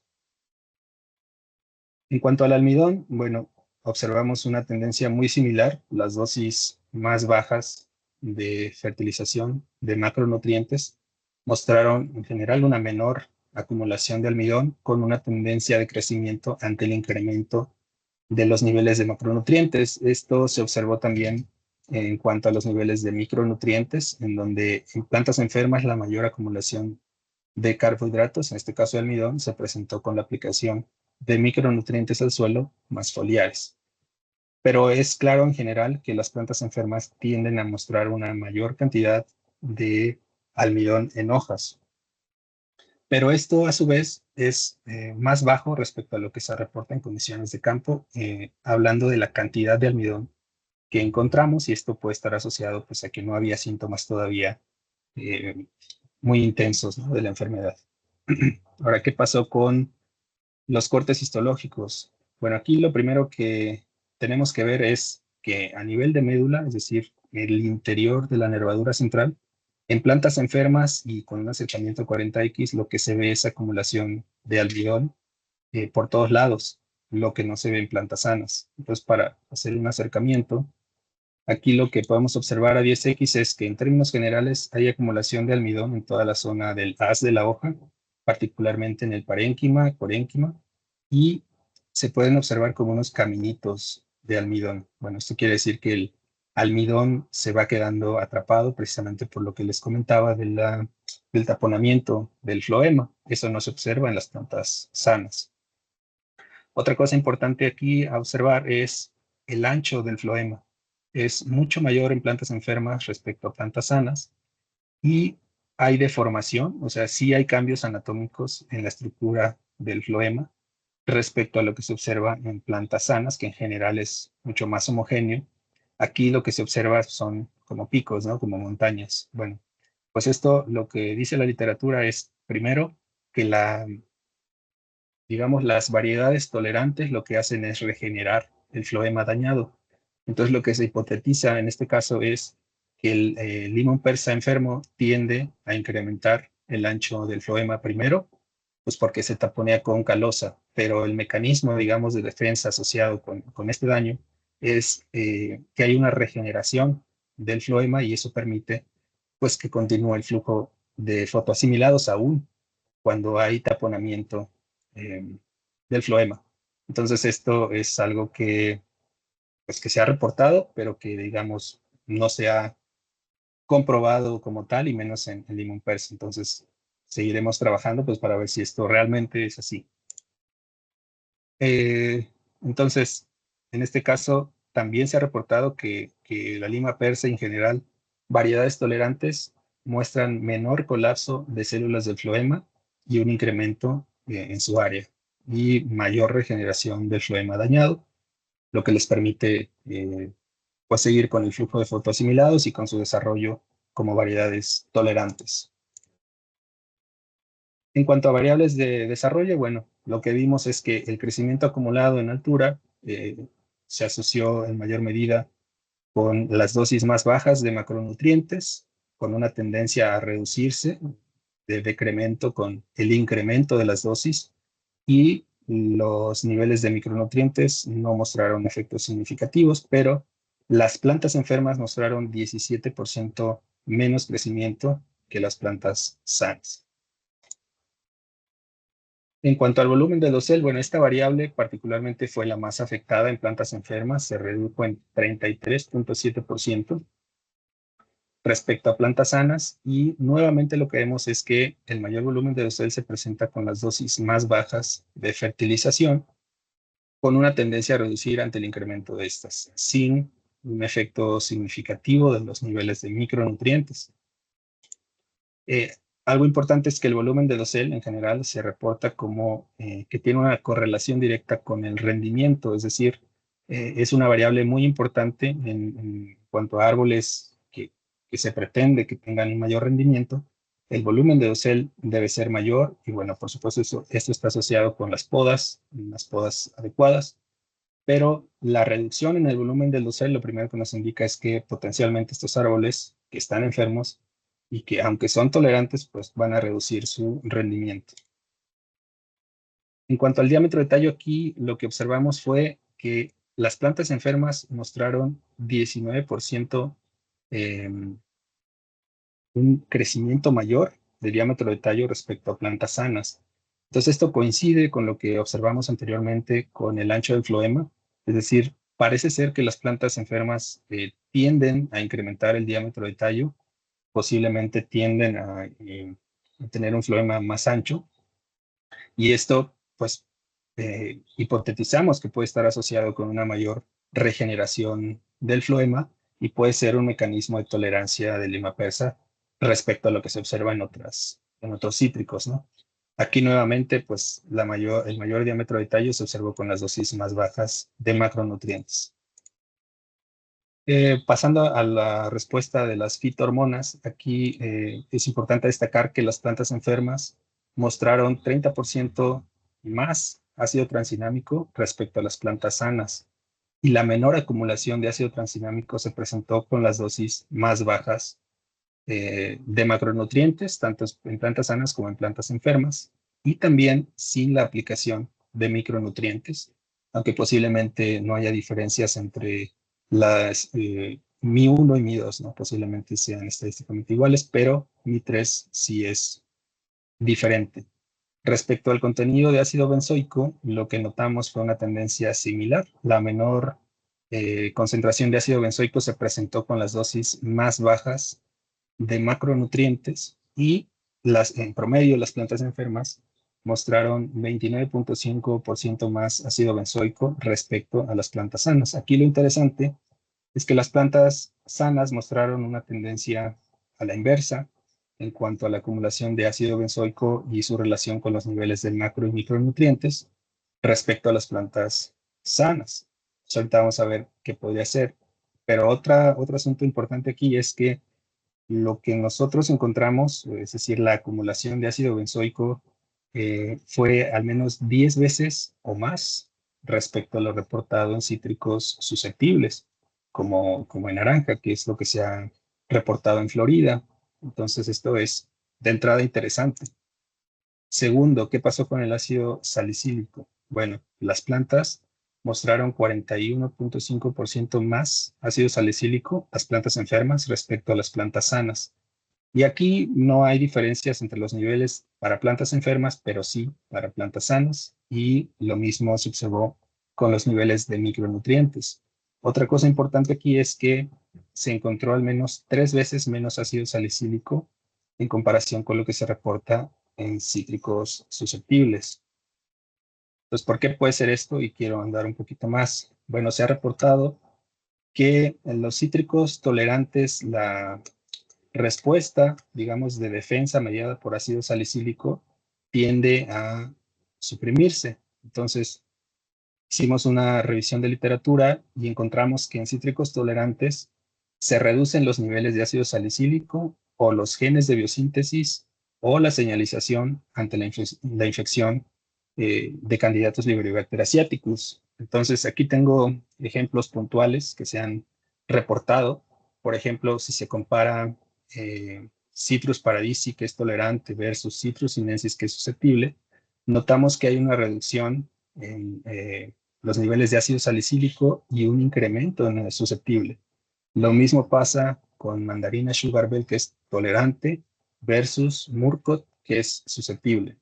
En cuanto al almidón, bueno, observamos una tendencia muy similar. Las dosis más bajas de fertilización de macronutrientes mostraron en general una menor acumulación de almidón con una tendencia de crecimiento ante el incremento de los niveles de macronutrientes. Esto se observó también en cuanto a los niveles de micronutrientes, en donde en plantas enfermas la mayor acumulación de carbohidratos, en este caso de almidón, se presentó con la aplicación de micronutrientes al suelo más foliares. Pero es claro en general que las plantas enfermas tienden a mostrar una mayor cantidad de almidón en hojas. Pero esto a su vez es más bajo respecto a lo que se reporta en condiciones de campo, hablando de la cantidad de almidón que encontramos, y esto puede estar asociado pues, a que no había síntomas todavía muy intensos, ¿no?, de la enfermedad. Ahora, ¿qué pasó con los cortes histológicos? Bueno, aquí lo primero que tenemos que ver es que a nivel de médula, es decir, el interior de la nervadura central, en plantas enfermas y con un acercamiento 40X, lo que se ve es acumulación de almidón por todos lados, lo que no se ve en plantas sanas. Entonces, para hacer un acercamiento, aquí lo que podemos observar a 10X es que en términos generales hay acumulación de almidón en toda la zona del haz de la hoja, particularmente en el parénquima, corénquima, y se pueden observar como unos caminitos de almidón. Bueno, esto quiere decir que el almidón se va quedando atrapado precisamente por lo que les comentaba del taponamiento del floema. Eso no se observa en las plantas sanas. Otra cosa importante aquí a observar es el ancho del floema. Es mucho mayor en plantas enfermas respecto a plantas sanas y hay deformación, o sea, sí hay cambios anatómicos en la estructura del floema respecto a lo que se observa en plantas sanas, que en general es mucho más homogéneo. Aquí lo que se observa son como picos, ¿no?, como montañas. Bueno, pues esto lo que dice la literatura es, primero, que digamos, las variedades tolerantes lo que hacen es regenerar el floema dañado. Entonces, lo que se hipotetiza en este caso es que el limón persa enfermo tiende a incrementar el ancho del floema primero pues porque se taponea con calosa, pero el mecanismo, digamos, de defensa asociado con este daño es que hay una regeneración del floema y eso permite pues que continúe el flujo de fotoasimilados aún cuando hay taponamiento del floema. Entonces esto es algo que, pues, que se ha reportado, pero que digamos no se ha comprobado como tal y menos en Limón Persa. Entonces seguiremos trabajando pues para ver si esto realmente es así. Entonces, en este caso, también se ha reportado que la lima persa en general, variedades tolerantes muestran menor colapso de células del floema y un incremento en su área y mayor regeneración del floema dañado, lo que les permite pues seguir con el flujo de fotoasimilados y con su desarrollo como variedades tolerantes. En cuanto a variables de desarrollo, bueno, lo que vimos es que el crecimiento acumulado en altura se asoció en mayor medida con las dosis más bajas de macronutrientes, con una tendencia a reducirse de decremento con el incremento de las dosis y los niveles de micronutrientes no mostraron efectos significativos, pero las plantas enfermas mostraron 17% menos crecimiento que las plantas sanas. En cuanto al volumen de dosel, bueno, esta variable particularmente fue la más afectada en plantas enfermas, se redujo en 33.7% respecto a plantas sanas y nuevamente lo que vemos es que el mayor volumen de dosel se presenta con las dosis más bajas de fertilización, con una tendencia a reducir ante el incremento de estas, sin un efecto significativo de los niveles de micronutrientes. Algo importante es que el volumen de dosel en general se reporta como que tiene una correlación directa con el rendimiento, es decir, es una variable muy importante en cuanto a árboles que se pretende que tengan un mayor rendimiento. El volumen de dosel debe ser mayor y bueno, por supuesto esto está asociado con las podas adecuadas, pero la reducción en el volumen del dosel lo primero que nos indica es que potencialmente estos árboles que están enfermos y que aunque son tolerantes, pues van a reducir su rendimiento. En cuanto al diámetro de tallo, aquí lo que observamos fue que las plantas enfermas mostraron 19% un crecimiento mayor del diámetro de tallo respecto a plantas sanas. Entonces esto coincide con lo que observamos anteriormente con el ancho del floema, es decir, parece ser que las plantas enfermas tienden a incrementar el diámetro de tallo, posiblemente tienden a tener un floema más ancho y esto pues hipotetizamos que puede estar asociado con una mayor regeneración del floema y puede ser un mecanismo de tolerancia de lima persa respecto a lo que se observa en otros cítricos, ¿no? Aquí nuevamente, pues el mayor diámetro de tallo se observó con las dosis más bajas de macronutrientes. Pasando a la respuesta de las fitohormonas, aquí es importante destacar que las plantas enfermas mostraron 30% más ácido transinámico respecto a las plantas sanas y la menor acumulación de ácido transinámico se presentó con las dosis más bajas de macronutrientes, tanto en plantas sanas como en plantas enfermas, y también sin la aplicación de micronutrientes, aunque posiblemente no haya diferencias entre las Mi1 y Mi2, ¿no? Posiblemente sean estadísticamente iguales, pero Mi3 sí es diferente. Respecto al contenido de ácido benzoico, lo que notamos fue una tendencia similar. La menor concentración de ácido benzoico se presentó con las dosis más bajas de macronutrientes y en promedio las plantas enfermas mostraron 29.5% más ácido benzoico respecto a las plantas sanas. Aquí lo interesante es que las plantas sanas mostraron una tendencia a la inversa en cuanto a la acumulación de ácido benzoico y su relación con los niveles de macro y micronutrientes respecto a las plantas sanas. Entonces, ahorita vamos a ver qué podría ser. Pero otro asunto importante aquí es que lo que nosotros encontramos, es decir, la acumulación de ácido benzoico, fue al menos 10 veces o más respecto a lo reportado en cítricos susceptibles, como en naranja, que es lo que se ha reportado en Florida. Entonces, esto es de entrada interesante. Segundo, ¿qué pasó con el ácido salicílico? Bueno, las plantas mostraron 41.5% más ácido salicílico, las plantas enfermas, respecto a las plantas sanas. Y aquí no hay diferencias entre los niveles para plantas enfermas, pero sí para plantas sanas. Y lo mismo se observó con los niveles de micronutrientes. Otra cosa importante aquí es que se encontró al menos 3 veces menos ácido salicílico en comparación con lo que se reporta en cítricos susceptibles. Entonces, ¿por qué puede ser esto? Y quiero andar un poquito más. Bueno, se ha reportado que en los cítricos tolerantes la respuesta, digamos, de defensa mediada por ácido salicílico tiende a suprimirse. Entonces, hicimos una revisión de literatura y encontramos que en cítricos tolerantes se reducen los niveles de ácido salicílico o los genes de biosíntesis o la señalización ante la infección de candidatos Libribacter asiaticus. Entonces, aquí tengo ejemplos puntuales que se han reportado. Por ejemplo, si se compara Citrus paradisi, que es tolerante, versus Citrus sinensis, que es susceptible, notamos que hay una reducción en los niveles de ácido salicílico y un incremento en el susceptible. Lo mismo pasa con mandarina sugar bell, que es tolerante, versus murcot, que es susceptible.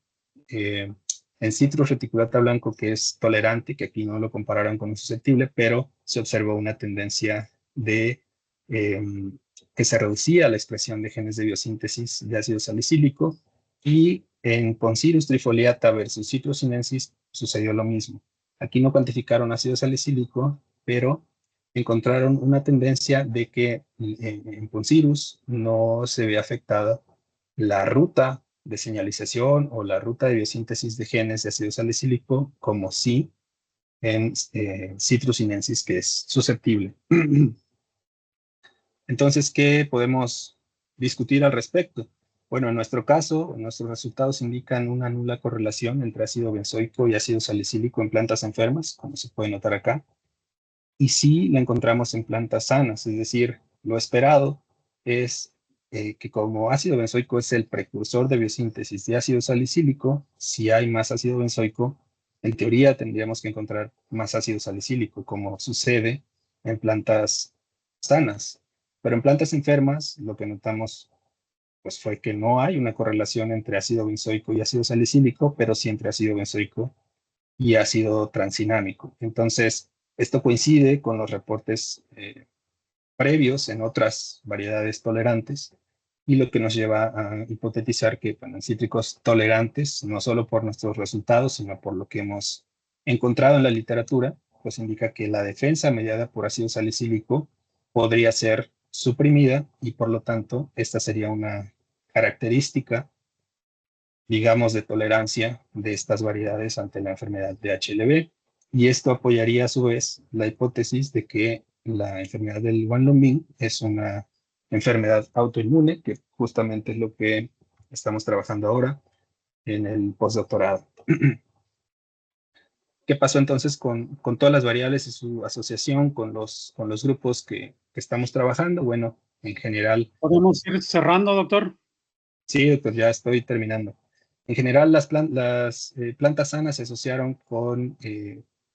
En citrus reticulata blanco, que es tolerante, que aquí no lo compararon con un susceptible, pero se observó una tendencia de que se reducía la expresión de genes de biosíntesis de ácido salicílico, y en Poncirus trifoliata versus Citrus sinensis sucedió lo mismo. Aquí no cuantificaron ácido salicílico, pero encontraron una tendencia de que en Poncirus no se ve afectada la ruta de señalización o la ruta de biosíntesis de genes de ácido salicílico, como sí en Citrus sinensis, que es susceptible. Entonces, ¿qué podemos discutir al respecto? Bueno, en nuestro caso, nuestros resultados indican una nula correlación entre ácido benzoico y ácido salicílico en plantas enfermas, como se puede notar acá, y sí la encontramos en plantas sanas, es decir, lo esperado es que como ácido benzoico es el precursor de biosíntesis de ácido salicílico, si hay más ácido benzoico, en teoría tendríamos que encontrar más ácido salicílico, como sucede en plantas sanas. Pero en plantas enfermas, lo que notamos pues, fue que no hay una correlación entre ácido benzoico y ácido salicílico, pero sí entre ácido benzoico y ácido transinámico. Entonces, esto coincide con los reportes previos en otras variedades tolerantes, y lo que nos lleva a hipotetizar que en cítricos tolerantes, no solo por nuestros resultados, sino por lo que hemos encontrado en la literatura, pues indica que la defensa mediada por ácido salicílico podría ser suprimida, y por lo tanto esta sería una característica, digamos, de tolerancia de estas variedades ante la enfermedad de HLB. Y esto apoyaría a su vez la hipótesis de que la enfermedad del Guanlong es una enfermedad autoinmune, que justamente es lo que estamos trabajando ahora en el postdoctorado. ¿Qué pasó entonces con todas las variables y su asociación con los grupos que estamos trabajando? Bueno, en general...
¿Podemos ir cerrando, doctor?
Sí, pues ya estoy terminando. En general, las plantas sanas se asociaron con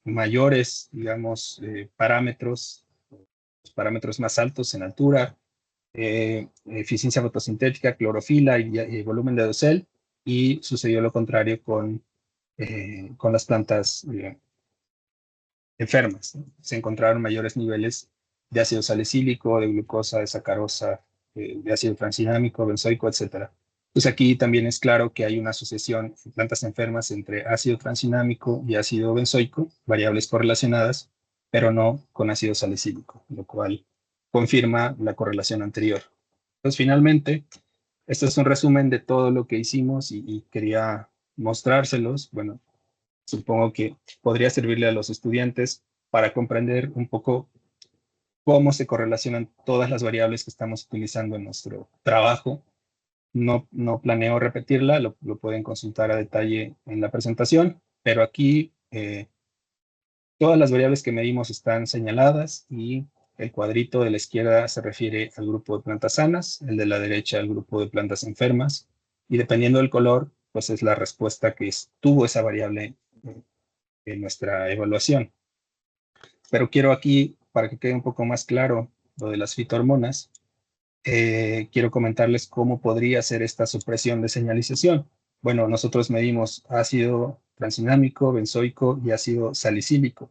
mayores, digamos, parámetros más altos en altura, eficiencia fotosintética, clorofila y volumen de dosel, y sucedió lo contrario con las plantas enfermas, ¿no? Se encontraron mayores niveles de ácido salicílico, de glucosa, de sacarosa, de ácido transinámico, benzoico, etc. Pues aquí también es claro que hay una asociación en plantas enfermas entre ácido transinámico y ácido benzoico, variables correlacionadas, pero no con ácido salicílico, lo cual confirma la correlación anterior. Entonces, finalmente, esto es un resumen de todo lo que hicimos y quería mostrárselos. Bueno, supongo que podría servirle a los estudiantes para comprender un poco cómo se correlacionan todas las variables que estamos utilizando en nuestro trabajo. No planeo repetirla, lo pueden consultar a detalle en la presentación, pero aquí todas las variables que medimos están señaladas, y el cuadrito de la izquierda se refiere al grupo de plantas sanas, el de la derecha al grupo de plantas enfermas, y dependiendo del color, pues es la respuesta que tuvo esa variable en nuestra evaluación. Pero quiero aquí, para que quede un poco más claro lo de las fitohormonas, quiero comentarles cómo podría ser esta supresión de señalización. Bueno, nosotros medimos ácido transinámico, benzoico y ácido salicílico.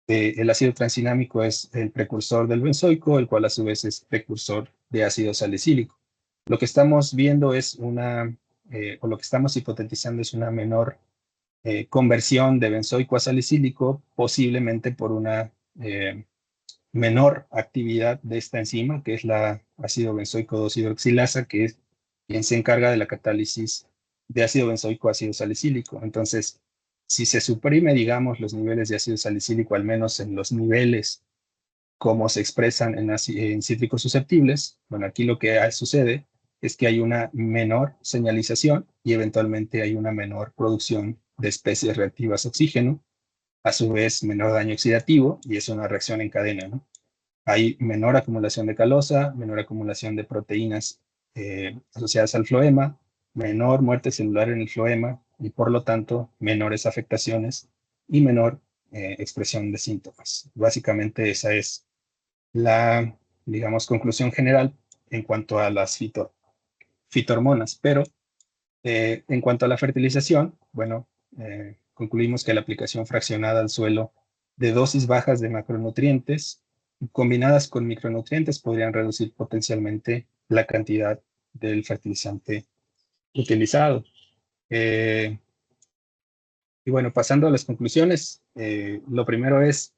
El ácido transinámico es el precursor del benzoico, el cual a su vez es precursor de ácido salicílico. Lo que estamos viendo es o lo que estamos hipotetizando es una menor conversión de benzoico a salicílico, posiblemente por una menor actividad de esta enzima, que es la ácido benzoico 2-hidroxilasa, que es quien se encarga de la catálisis de ácido benzoico a ácido salicílico. Entonces, si se suprime, digamos, los niveles de ácido salicílico, al menos en los niveles como se expresan en cítricos susceptibles, bueno, aquí lo que sucede es que hay una menor señalización y eventualmente hay una menor producción de especies reactivas a oxígeno, a su vez menor daño oxidativo, y es una reacción en cadena, ¿no? Hay menor acumulación de calosa, menor acumulación de proteínas asociadas al floema, menor muerte celular en el floema y por lo tanto menores afectaciones y menor expresión de síntomas. Básicamente esa es la, digamos, conclusión general en cuanto a las fitohormonas. Pero en cuanto a la fertilización, bueno, concluimos que la aplicación fraccionada al suelo de dosis bajas de macronutrientes combinadas con micronutrientes podrían reducir potencialmente la cantidad del fertilizante utilizado. Y bueno, pasando a las conclusiones, lo primero es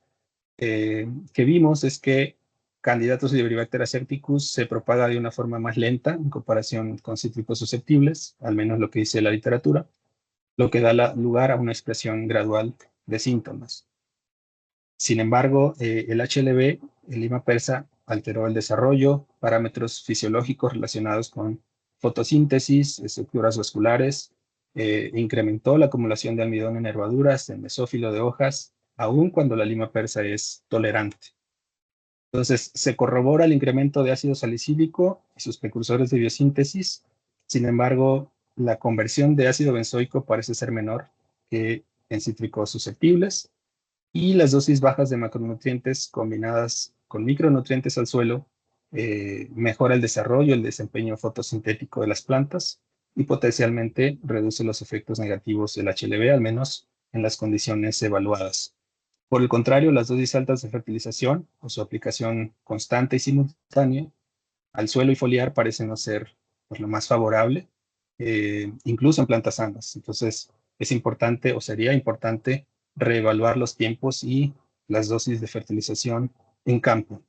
que vimos es que Candidatus Idiobacter asepticus se propaga de una forma más lenta en comparación con cítricos susceptibles, al menos lo que dice la literatura, lo que da lugar a una expresión gradual de síntomas. Sin embargo, el HLB, el lima persa, alteró el desarrollo, parámetros fisiológicos relacionados con fotosíntesis, estructuras vasculares, incrementó la acumulación de almidón en nervaduras, en mesófilo de hojas, aun cuando la lima persa es tolerante. Entonces, se corrobora el incremento de ácido salicílico y sus precursores de biosíntesis. Sin embargo, la conversión de ácido benzoico parece ser menor que en cítricos susceptibles, y las dosis bajas de macronutrientes combinadas con micronutrientes al suelo mejora el desarrollo, el desempeño fotosintético de las plantas y potencialmente reduce los efectos negativos del HLB, al menos en las condiciones evaluadas. Por el contrario, las dosis altas de fertilización o su aplicación constante y simultánea al suelo y foliar parecen no ser pues, lo más favorable, incluso en plantas sanas. Entonces, es importante o sería importante reevaluar los tiempos y las dosis de fertilización en campo.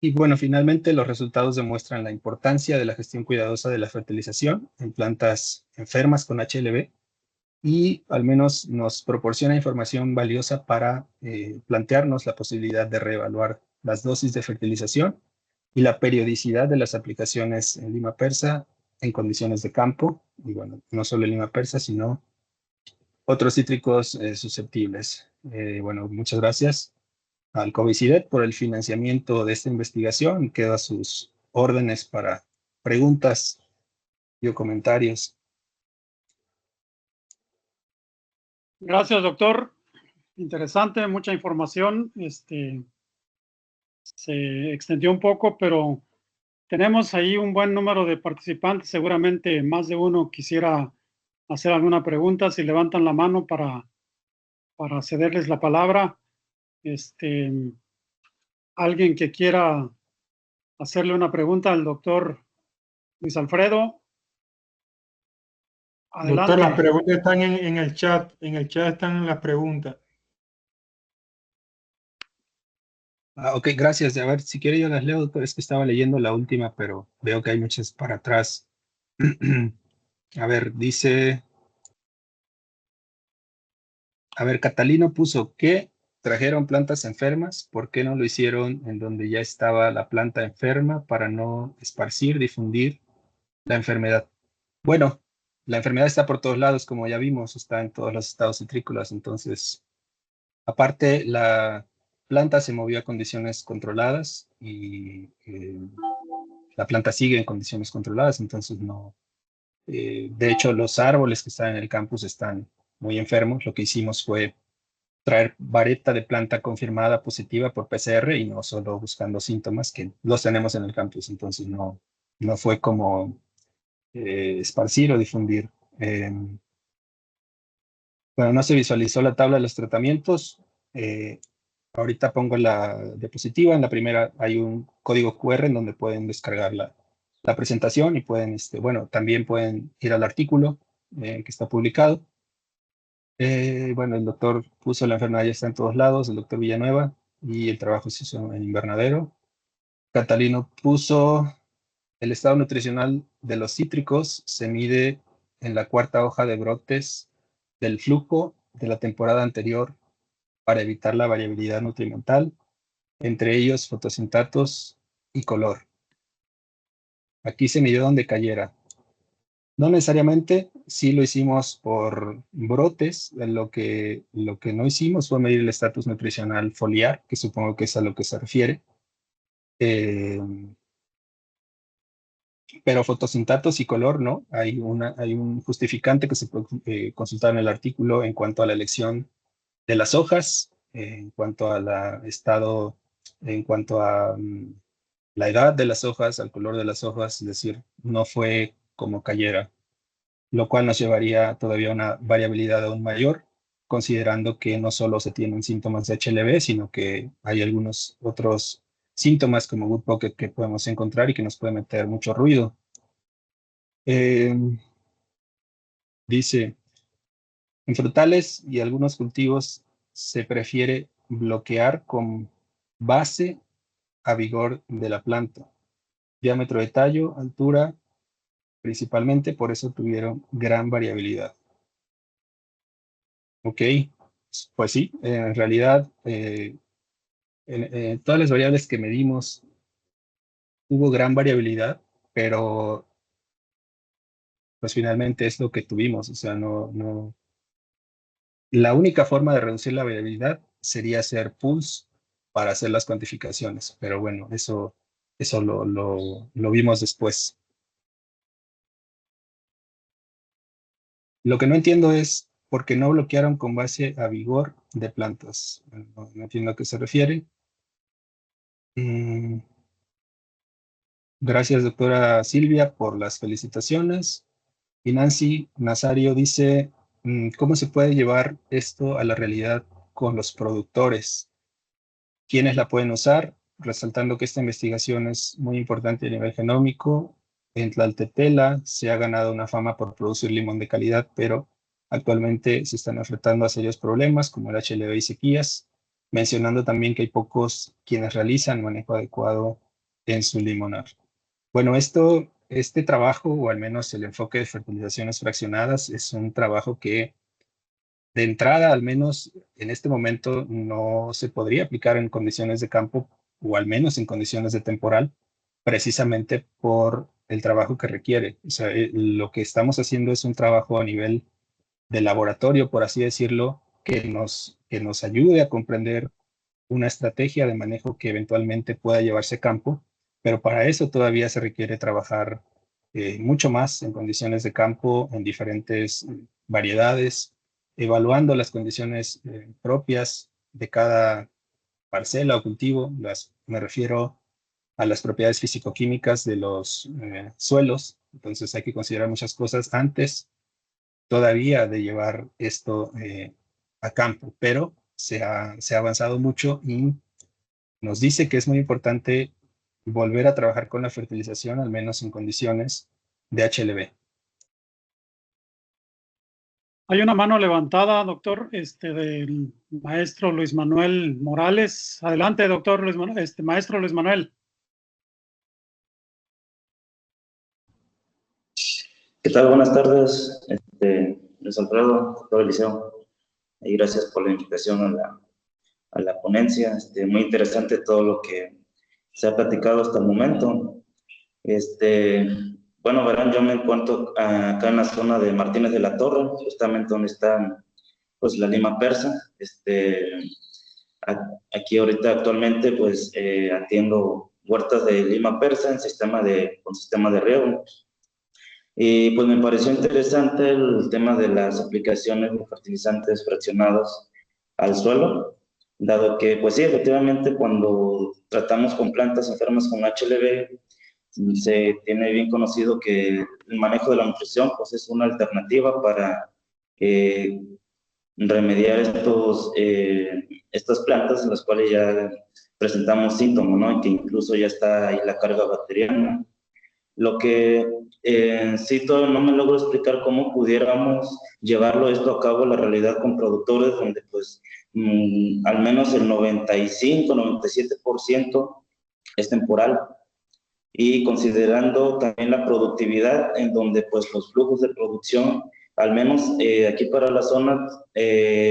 Y bueno, finalmente los resultados demuestran la importancia de la gestión cuidadosa de la fertilización en plantas enfermas con HLB y al menos nos proporciona información valiosa para plantearnos la posibilidad de reevaluar las dosis de fertilización y la periodicidad de las aplicaciones en lima persa en condiciones de campo, y bueno, no solo en lima persa, sino otros cítricos susceptibles. Bueno, muchas gracias al COVICIDET por el financiamiento de esta investigación. Quedo a sus órdenes para preguntas y o comentarios.
Gracias, doctor. Interesante, mucha información. Se extendió un poco, pero tenemos ahí un buen número de participantes. Seguramente más de uno quisiera hacer alguna pregunta. Si levantan la mano para cederles la palabra. Alguien que quiera hacerle una pregunta al doctor Luis Alfredo. Adelante.
Doctor, las preguntas están en el chat. En el chat están las preguntas.
Ok, gracias. A ver, si quiere yo las leo, doctor. Es que estaba leyendo la última, pero veo que hay muchas para atrás. A ver, dice... A ver, Catalino puso que trajeron plantas enfermas. ¿Por qué no lo hicieron en donde ya estaba la planta enferma para no esparcir, difundir la enfermedad? Bueno, la enfermedad está por todos lados, como ya vimos, está en todos los estados citrícolas. Entonces, aparte, la planta se movió a condiciones controladas y la planta sigue en condiciones controladas, entonces no De hecho, los árboles que están en el campus están muy enfermos. Lo que hicimos fue traer vareta de planta confirmada positiva por PCR y no solo buscando síntomas que los tenemos en el campus. Entonces no fue como esparcir o difundir. Bueno, no se visualizó la tabla de los tratamientos. Ahorita pongo la diapositiva. En la primera hay un código QR en donde pueden descargar la presentación y pueden, bueno, también pueden ir al artículo que está publicado. Bueno, el doctor puso la enfermedad ya está en todos lados, el doctor Villanueva, y el trabajo se hizo en invernadero. Catalino puso el estado nutricional de los cítricos, se mide en la cuarta hoja de brotes del flujo de la temporada anterior para evitar la variabilidad nutrimental, entre ellos fotosintatos y color. Aquí se midió donde cayera. No necesariamente, sí lo hicimos por brotes. Lo que no hicimos fue medir el estatus nutricional foliar, que supongo que es a lo que se refiere. Pero fotosintatos y color, ¿no? Hay un justificante que se puede consultar en el artículo en cuanto a la elección de las hojas, en cuanto a estado, en cuanto a la edad de las hojas, al color de las hojas, es decir, no fue como cayera, lo cual nos llevaría todavía a una variabilidad aún mayor, considerando que no solo se tienen síntomas de HLB, sino que hay algunos otros síntomas como Wood Pocket que podemos encontrar y que nos puede meter mucho ruido. Dice, en frutales y algunos cultivos se prefiere bloquear con base a vigor de la planta, diámetro de tallo, altura, principalmente, por eso tuvieron gran variabilidad. Ok, pues sí, en realidad, en todas las variables que medimos hubo gran variabilidad, pero pues finalmente es lo que tuvimos, o sea, la única forma de reducir la variabilidad sería hacer pools para hacer las cuantificaciones, pero bueno, eso lo vimos después. Lo que no entiendo es por qué no bloquearon con base a vigor de plantas. No entiendo a qué se refiere. Gracias, doctora Silvia, por las felicitaciones. Y Nancy Nazario dice, ¿cómo se puede llevar esto a la realidad con los productores? ¿Quiénes la pueden usar? Resaltando que esta investigación es muy importante a nivel genómico. En Tlaltetela se ha ganado una fama por producir limón de calidad, pero actualmente se están enfrentando a serios problemas como el HLB y sequías, mencionando también que hay pocos quienes realizan manejo adecuado en su limonar. Bueno, este trabajo, o al menos el enfoque de fertilizaciones fraccionadas, es un trabajo que de entrada, al menos en este momento, no se podría aplicar en condiciones de campo, o al menos en condiciones de temporal, precisamente por el trabajo que requiere. O sea, lo que estamos haciendo es un trabajo a nivel de laboratorio, por así decirlo, que nos ayude a comprender una estrategia de manejo que eventualmente pueda llevarse a campo, pero para eso todavía se requiere trabajar mucho más en condiciones de campo, en diferentes variedades, evaluando las condiciones propias de cada parcela o cultivo. Me refiero a las propiedades físico-químicas de los suelos. Entonces hay que considerar muchas cosas antes todavía de llevar esto a campo, pero se ha avanzado mucho y nos dice que es muy importante volver a trabajar con la fertilización, al menos en condiciones de HLB.
Hay una mano levantada, doctor, del maestro Luis Manuel Morales. Adelante, doctor Luis Manuel, maestro Luis Manuel.
¿Qué tal? Buenas tardes, Luis Alfredo, doctor Eliseo, y gracias por la invitación a la ponencia. Muy interesante todo lo que se ha platicado hasta el momento. Bueno, verán, yo me encuentro acá en la zona de Martínez de la Torre, justamente donde está pues la lima persa. Aquí ahorita actualmente pues atiendo huertas de lima persa con sistema de riego. Y pues me pareció interesante el tema de las aplicaciones de fertilizantes fraccionados al suelo, dado que, pues sí, efectivamente, cuando tratamos con plantas enfermas con HLB, se tiene bien conocido que el manejo de la nutrición, pues es una alternativa para remediar estas plantas en las cuales ya presentamos síntomas, ¿no? Y que incluso ya está ahí la carga bacteriana. Lo que sí todavía no me logro explicar cómo pudiéramos llevarlo esto a cabo, la realidad con productores donde pues al menos el 95-97% es temporal, y considerando también la productividad en donde pues los flujos de producción, al menos aquí para la zona,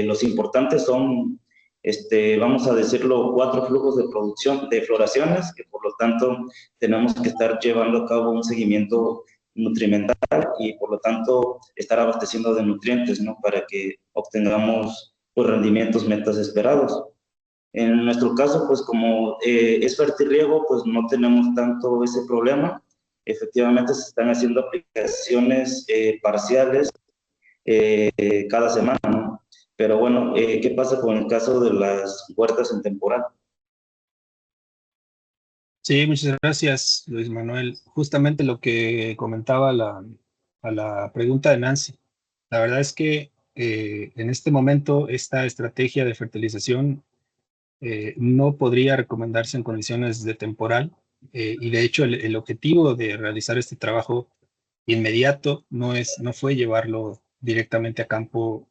los importantes son, vamos a decirlo, 4 flujos de producción de floraciones, que por lo tanto tenemos que estar llevando a cabo un seguimiento nutrimental y por lo tanto estar abasteciendo de nutrientes, ¿no? Para que obtengamos los rendimientos metas esperados. En nuestro caso, pues como es fertirriego, pues no tenemos tanto ese problema. Efectivamente, se están haciendo aplicaciones parciales cada semana, ¿no? Pero bueno, ¿qué pasa con el caso de las huertas en temporal?
Sí, muchas gracias, Luis Manuel. Justamente lo que comentaba a la pregunta de Nancy. La verdad es que en este momento esta estrategia de fertilización no podría recomendarse en condiciones de temporal, y de hecho el objetivo de realizar este trabajo inmediato no fue llevarlo directamente a campo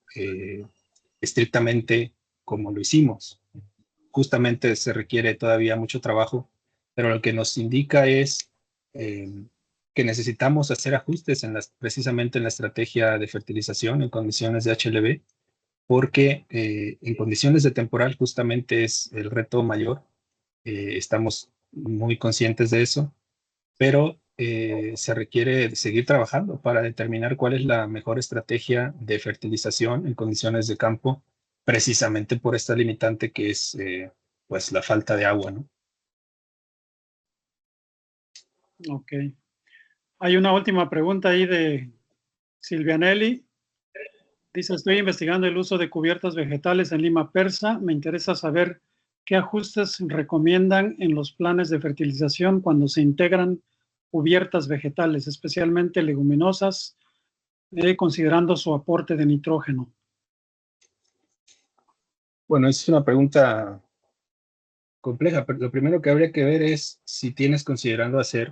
estrictamente como lo hicimos. Justamente se requiere todavía mucho trabajo, pero lo que nos indica es que necesitamos hacer ajustes precisamente en la estrategia de fertilización en condiciones de HLB, porque en condiciones de temporal justamente es el reto mayor. Estamos muy conscientes de eso, pero se requiere seguir trabajando para determinar cuál es la mejor estrategia de fertilización en condiciones de campo, precisamente por esta limitante que es pues la falta de agua, ¿no?
Ok. Hay una última pregunta ahí de Silvianelli. Dice, estoy investigando el uso de cubiertas vegetales en Lima Persa. Me interesa saber qué ajustes recomiendan en los planes de fertilización cuando se integran cubiertas vegetales, especialmente leguminosas, considerando su aporte de nitrógeno.
Bueno, es una pregunta compleja, pero lo primero que habría que ver es si tienes considerando hacer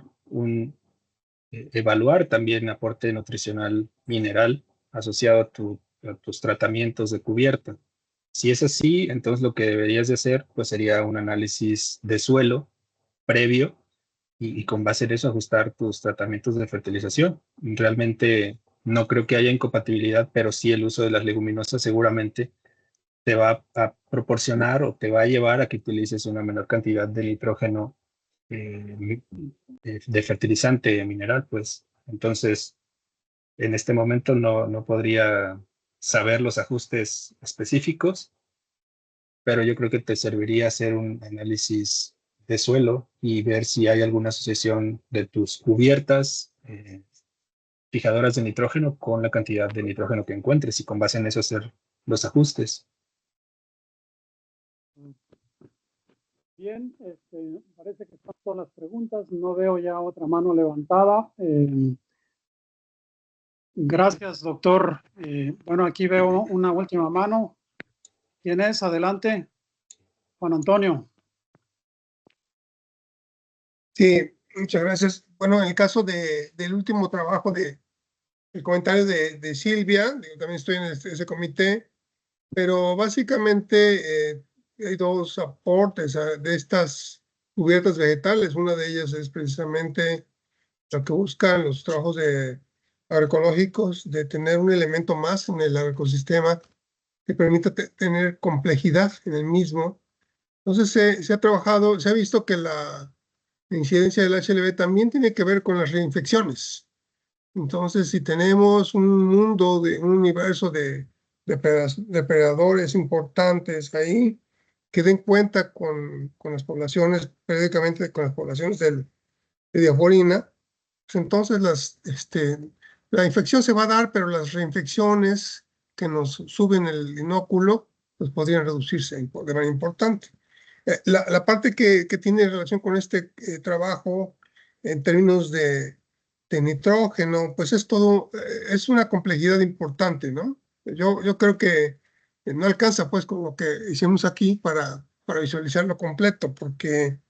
evaluar también aporte nutricional mineral asociado a tus tratamientos de cubierta. Si es así, entonces lo que deberías de hacer pues sería un análisis de suelo previo y con base en eso ajustar tus tratamientos de fertilización. Realmente no creo que haya incompatibilidad, pero sí el uso de las leguminosas seguramente te va a proporcionar o te va a llevar a que utilices una menor cantidad de nitrógeno de fertilizante mineral, pues. Entonces, en este momento no podría saber los ajustes específicos, pero yo creo que te serviría hacer un análisis de suelo y ver si hay alguna asociación de tus cubiertas fijadoras de nitrógeno con la cantidad de nitrógeno que encuentres y con base en eso hacer los ajustes.
Bien, parece que están todas las preguntas. No veo ya otra mano levantada. Gracias, doctor. Bueno, aquí veo una última mano. ¿Quién es? Adelante. Juan Antonio.
Sí, muchas gracias. Bueno, en el caso del último trabajo el comentario de Silvia, también estoy en ese comité, pero básicamente hay 2 aportes de estas cubiertas vegetales. Una de ellas es precisamente lo que buscan los trabajos agroecológicos, de tener un elemento más en el ecosistema que permita tener complejidad en el mismo. Entonces se ha trabajado, se ha visto que la incidencia del HLB también tiene que ver con las reinfecciones. Entonces, si tenemos un universo de depredadores importantes ahí, que den cuenta con las poblaciones, periódicamente con las poblaciones de diaforina, pues entonces la infección se va a dar, pero las reinfecciones que nos suben el inóculo, pues podrían reducirse de manera importante. La parte que tiene relación con este trabajo en términos de nitrógeno, pues es todo, es una complejidad importante, ¿no? Yo creo que no alcanza pues con lo que hicimos aquí para visualizarlo completo, porque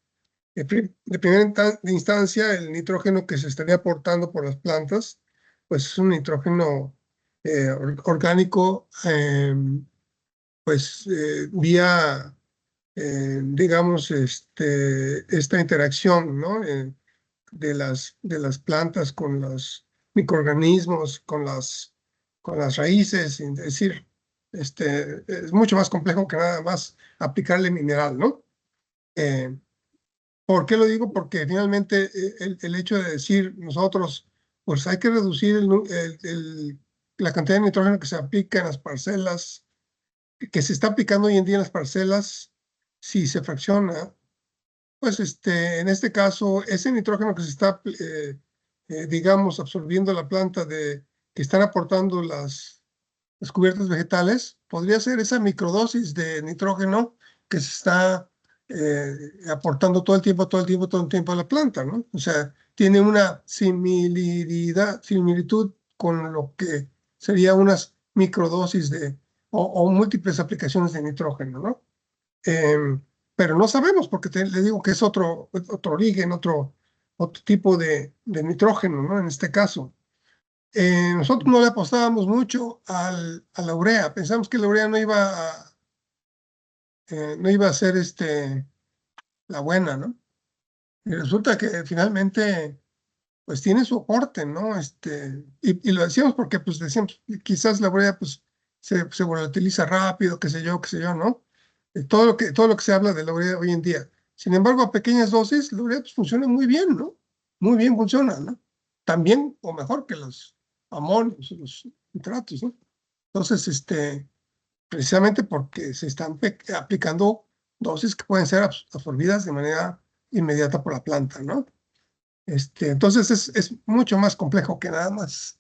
de primera instancia el nitrógeno que se estaría aportando por las plantas, pues es un nitrógeno orgánico, pues vía digamos, esta interacción, ¿no? De las plantas con los microorganismos, con las raíces, es decir, es mucho más complejo que nada más aplicarle mineral, ¿no? ¿Por qué lo digo? Porque finalmente el hecho de decir nosotros, pues hay que reducir la cantidad de nitrógeno que se aplica en las parcelas, que se está aplicando hoy en día en las parcelas, si se fracciona, pues en este caso, ese nitrógeno que se está, digamos, absorbiendo la planta que están aportando las cubiertas vegetales, podría ser esa microdosis de nitrógeno que se está aportando todo el tiempo a la planta, ¿no? O sea, tiene una similitud con lo que sería unas microdosis o múltiples aplicaciones de nitrógeno, ¿no? Pero no sabemos, porque le digo que es otro origen, otro tipo de nitrógeno, ¿no? En este caso. Nosotros no le apostábamos mucho a la urea. Pensamos que la urea no iba a ser la buena, ¿no? Y resulta que finalmente, pues tiene su aporte, ¿no? Y lo decíamos porque, pues decíamos, quizás la urea, pues, se volatiliza rápido, qué sé yo, ¿no? Todo lo que se habla de la urea hoy en día. Sin embargo, a pequeñas dosis, la urea pues, funciona muy bien, ¿no? Muy bien funciona, ¿no? También o mejor que los amonios, los nitratos, ¿no? Entonces, precisamente porque se están aplicando dosis que pueden ser absorbidas de manera inmediata por la planta, ¿no? Entonces es mucho más complejo que nada más